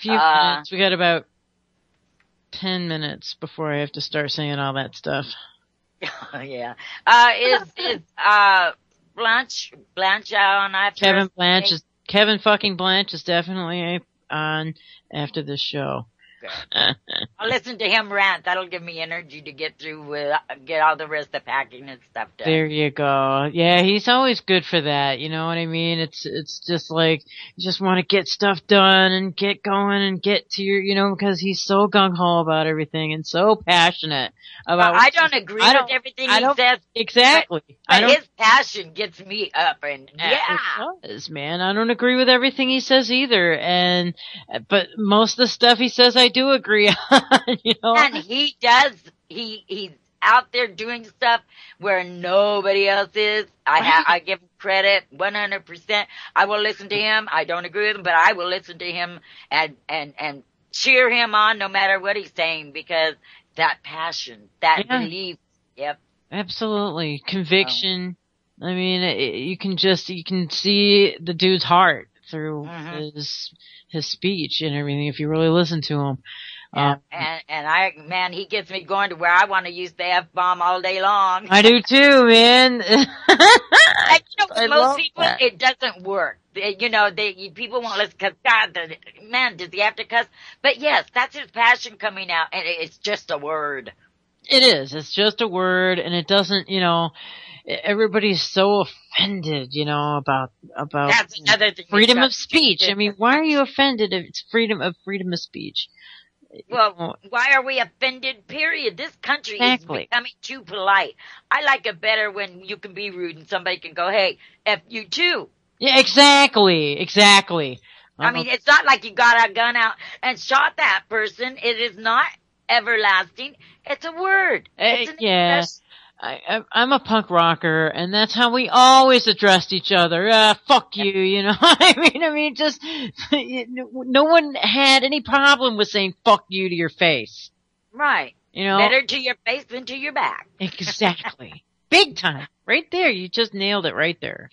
Few minutes. We got about 10 minutes before I have to start saying all that stuff. Yeah. Is Blanche on after Kevin fucking Blanche is definitely on after this show. I'll listen to him rant. That'll give me energy to get through get all the rest of the packing and stuff done. There you go. Yeah, he's always good for that. You know what I mean? It's just like, you just want to get stuff done and get going and get to your, because he's so gung-ho about everything and so passionate about. I don't agree with everything he says. Exactly. But his passion gets me up, and It does, man. I don't agree with everything he says either, but most of the stuff he says I do agree on, And he does. He's out there doing stuff where nobody else is. I give him credit 100%. I will listen to him. I don't agree with him, but I will listen to him and cheer him on no matter what he's saying, because that passion, that belief. Yep. Absolutely. Conviction. I mean, you can see the dude's heart through his speech and everything if you really listen to him. He gets me going to where I want to use the F-bomb all day long. I do too, man. Most people, it doesn't work. People won't listen because, God, man, does he have to cuss? But yes, that's his passion coming out, and it's just a word. It is. It's just a word, and it doesn't, everybody's so offended, about that's another thing, freedom of speech. I mean, why are you offended if it's freedom of speech? Well, why are we offended, period? This country is becoming too polite. I like it better when you can be rude and somebody can go, hey, F you too. Yeah, exactly. I mean, it's not like you got a gun out and shot that person. It is not everlasting. It's a word. I'm a punk rocker, and that's how we always addressed each other. Fuck you, I mean, just, no one had any problem with saying fuck you to your face. Right. Better to your face than to your back. Exactly. Big time. Right there. You just nailed it right there.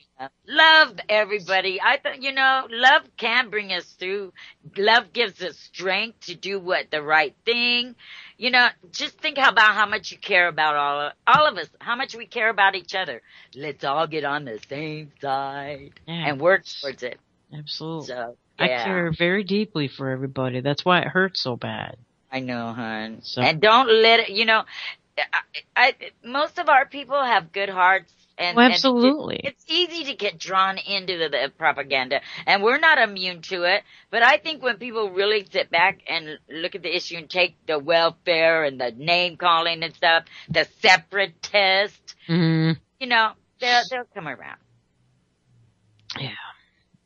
Love everybody. I thought, love can bring us through. Love gives us strength to do the right thing. Just think about how much you care about all of us, how much we care about each other. Let's all get on the same side and work towards it. Absolutely. So, I care very deeply for everybody. That's why it hurts so bad. I know, hon. So. And don't let it, most of our people have good hearts. Absolutely. It's easy to get drawn into the propaganda, and we're not immune to it. But I think when people really sit back and look at the issue and take the welfare and the name calling and stuff, the separatist, they'll come around.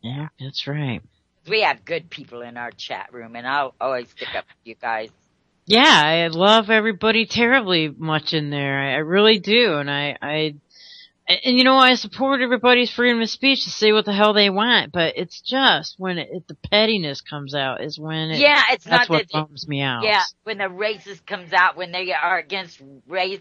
Yeah, that's right. We have good people in our chat room, and I'll always stick up for you guys. Yeah, I love everybody terribly much in there. I really do, and and you know, I support everybody's freedom of speech to say what the hell they want, but it's just when the pettiness comes out is when it's that's not what that. bums me out. Yeah, when the racist comes out, when they are against race,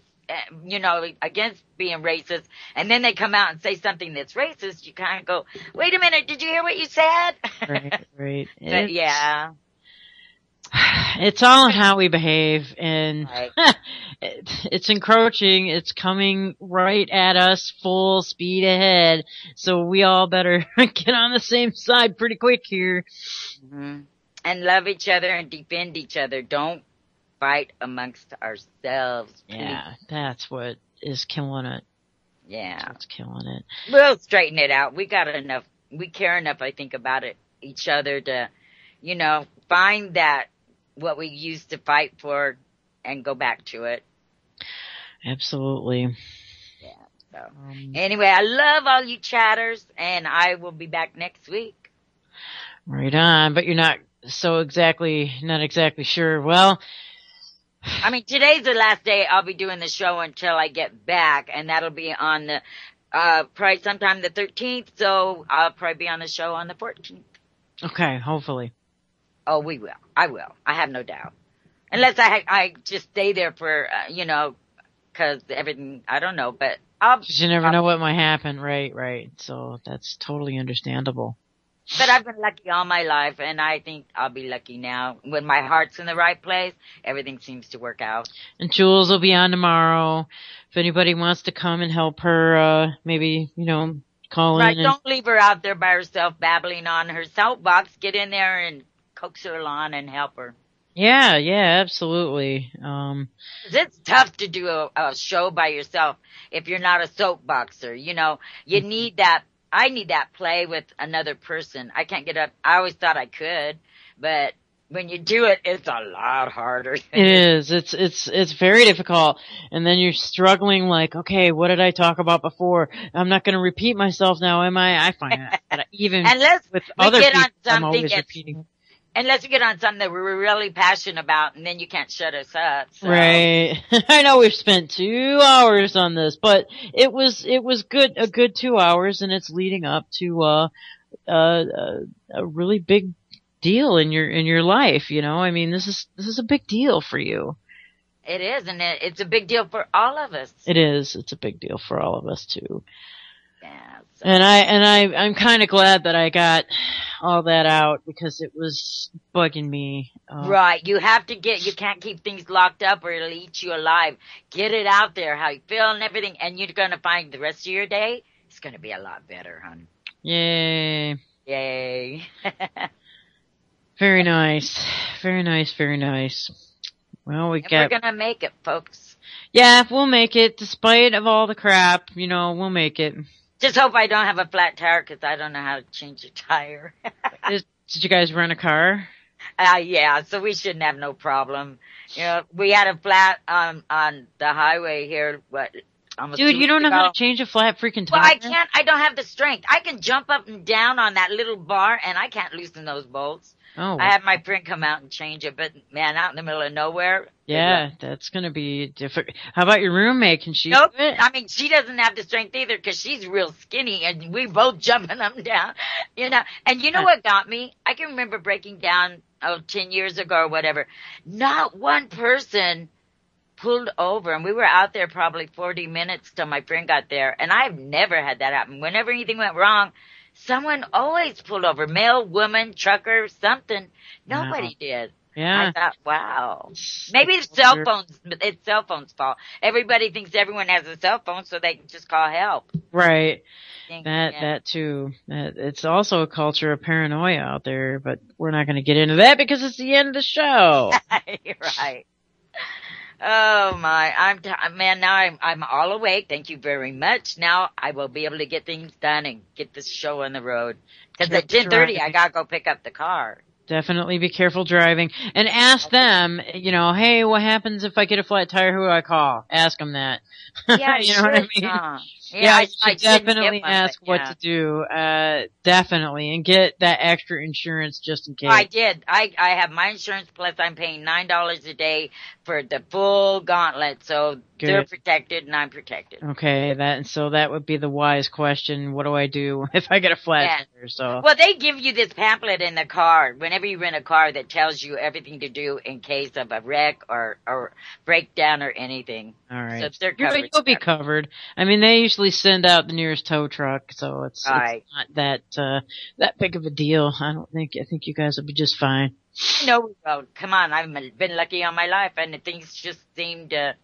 against being racist, and then they come out and say something that's racist, you kind of go, wait a minute, did you hear what you said? Right. But yeah. It's all in how we behave, and Right. it's encroaching. It's coming right at us, full speed ahead. So we all better get on the same side pretty quick here. Mm-hmm. And love each other and defend each other. Don't fight amongst ourselves. Please. Yeah, that's what is killing it. Yeah. That's what's killing it. We'll straighten it out. We got enough. We care enough, I think, about each other to, find that what we used to fight for and go back to it. Absolutely. Yeah. So anyway, I love all you chatters, and I will be back next week. Right on, but you're not exactly sure. Well, I mean, today's the last day I'll be doing the show until I get back, and that'll be on the probably sometime the 13th. So I'll probably be on the show on the 14th. Okay, hopefully. Oh, we will. I will. I have no doubt. Unless I just stay there for, cause everything, I don't know, but you never know what might happen. Right. So that's totally understandable. But I've been lucky all my life, and I think I'll be lucky now. When my heart's in the right place, everything seems to work out. And Jules will be on tomorrow. If anybody wants to come and help her, maybe, call in. Right, don't leave her out there by herself babbling on her soapbox. Get in there and coax her along and help her. Yeah, absolutely. It's tough to do a show by yourself if you're not a soapboxer. You need that. I need that play with another person. I can't get up. I always thought I could, but when you do it, it's a lot harder. It is. It's very difficult. And then you're struggling like, okay, what did I talk about before? I'm not going to repeat myself now, am I? I find that even with other people, I'm always repeating. Unless we get on something that we're really passionate about, and then you can't shut us up. So. Right. I know we've spent 2 hours on this, but it was a good 2 hours, and it's leading up to a really big deal in your life. I mean, this is a big deal for you. It is, and it's a big deal for all of us. It is. It's a big deal for all of us too. Yeah. So. And I'm kind of glad that I got all that out because it was bugging me. Right. You can't keep things locked up or it'll eat you alive. Get it out there, how you feel and everything, and you're going to find the rest of your day, it's going to be a lot better, hon. Yay. Very nice. Very nice, very nice. Well, we're going to make it, folks. Yeah, we'll make it, despite of all the crap, we'll make it. Just hope I don't have a flat tire because I don't know how to change a tire. Did you guys rent a car? Yeah, so we shouldn't have no problem. We had a flat on the highway here, almost Dude, you don't know how to change a flat freaking tire? Well, I can't. I don't have the strength. I can jump up and down on that little bar, and I can't loosen those bolts. Oh. I had my friend come out and change it, but man, out in the middle of nowhere. Yeah, that's going to be different. How about your roommate? Can she do it? I mean, she doesn't have the strength either because she's real skinny, and we both jumping up and down, And you know what got me? I can remember breaking down, 10 years ago or whatever. Not one person pulled over, and we were out there probably 40 minutes till my friend got there, and I've never had that happen. Whenever anything went wrong, someone always pulled over. Male, woman, trucker, something. Nobody did. Yeah. I thought, wow. Maybe it's cell phone's fault. Everybody thinks everyone has a cell phone, so they can just call help. Right. That too. It's also a culture of paranoia out there, but we're not going to get into that because it's the end of the show. You're right. Oh my, now I'm all awake. Thank you very much. Now I will be able to get things done and get this show on the road. Because at 10:30 I gotta go pick up the car. Definitely be careful driving. And ask them, hey, what happens if I get a flat tire? Who do I call? Ask them that. Yeah, you know what I mean? Yeah, you I should didn't get definitely one, ask but what yeah. to do. Definitely, and get that extra insurance just in I case. did. I have my insurance plus I'm paying $9 a day for the full gauntlet, so they're Good. protected and I'm protected. Okay, that would be the wise question. What do I do if I get a flat Yeah. tire? So, Well, they give you this pamphlet in the car whenever you rent a car that tells you everything to do in case of a wreck or breakdown or anything. all So right, they're covered. you'll be covered. I mean, they usually send out the nearest tow truck, so it's Right. not that big of a deal. I don't think. I think you guys will be just fine. No, well, come on. I've been lucky all my life, and things just seem to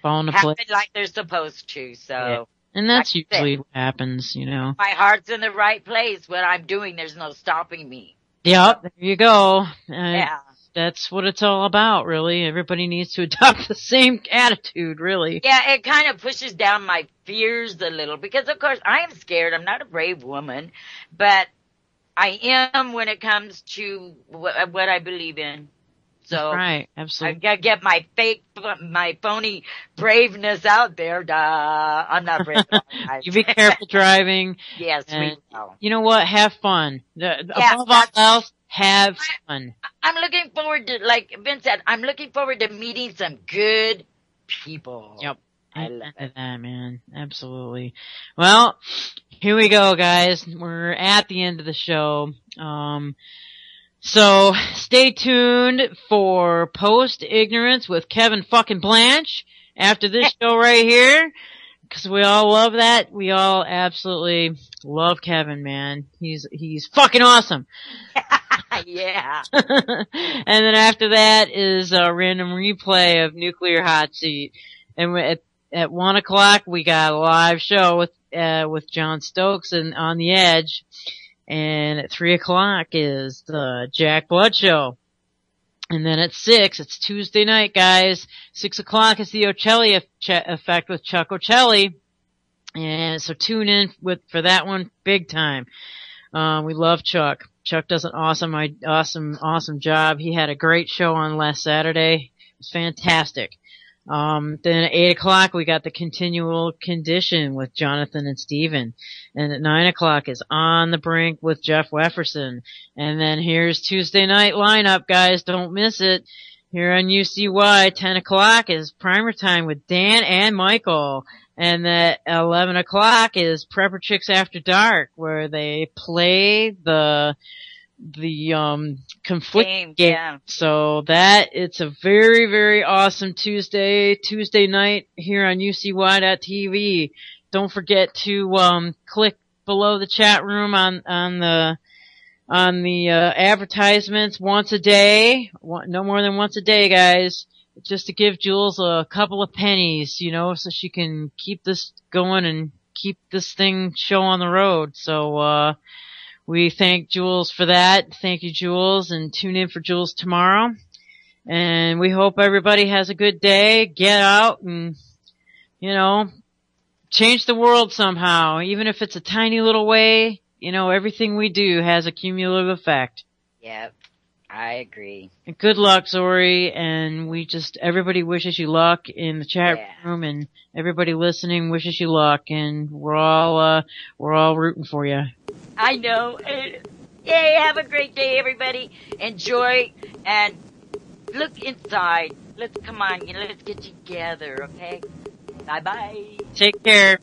Fall into happen place. like they're supposed to. So, Yeah. And like that's I said, usually what happens, you know. my heart's in the right place. What I'm doing, there's no stopping me. Yep, there you go. Yeah. That's what it's all about, really. Everybody needs to adopt the same attitude, really. Yeah, it kind of pushes down my fears a little because, of course, I am scared. I'm not a brave woman, but I am when it comes to what I believe in. So Right, I absolutely. gotta get my phony braveness out there. Duh. I'm not brave at all, guys. You be careful driving. Yes, we And will. you know what? Have fun. Yeah, Above all else, have fun. I'm looking forward to, like Vince said, I'm looking forward to meeting some good people. Yep. I love it. That, man. Absolutely. Well, here we go, guys. We're at the end of the show. So stay tuned for Post Ignorance with Kevin fucking Blanche after this show right here. Cause we all love that. We all absolutely love Kevin, man. He's fucking awesome. Yeah. And then after that is a random replay of Nuclear Hot Seat. And at 1 o'clock we got a live show with John Stokes and On the Edge. And at 3 o'clock is the Jack Blood Show. And then at 6, it's Tuesday night, guys. 6 o'clock is the Ocelli Effect with Chuck Ocelli. And so tune in for that one big time. We love Chuck. Chuck does an awesome job. He had a great show on last Saturday. It was fantastic. Then at 8 o'clock we got the Continual Condition with Jonathan and Steven. And at 9 o'clock is On the Brink with Jeff Wefferson. And then here's Tuesday night lineup, guys. Don't miss it. Here on UCY, 10 o'clock is Primer Time with Dan and Michael. And at 11 o'clock is Prepper Chicks After Dark, where they play the conflict game. Yeah. So it's a very, very awesome Tuesday night here on UCY.TV. Don't forget to click below the chat room on the advertisements once a day. No more than once a day, guys. Just to give Jules a couple of pennies, you know, so she can keep this going and keep this thing show on the road. So, we thank Jules for that. Thank you, Jules, and tune in for Jules tomorrow. And we hope everybody has a good day. Get out and, you know, change the world somehow. Even if it's a tiny little way, you know, everything we do has a cumulative effect. Yep. I agree. And good luck, Zori, and everybody wishes you luck in the chat room, and everybody listening wishes you luck, and we're all rooting for you. I know. Yay, have a great day, everybody. Enjoy, and look inside. Let's get together, okay? Bye-bye. Take care.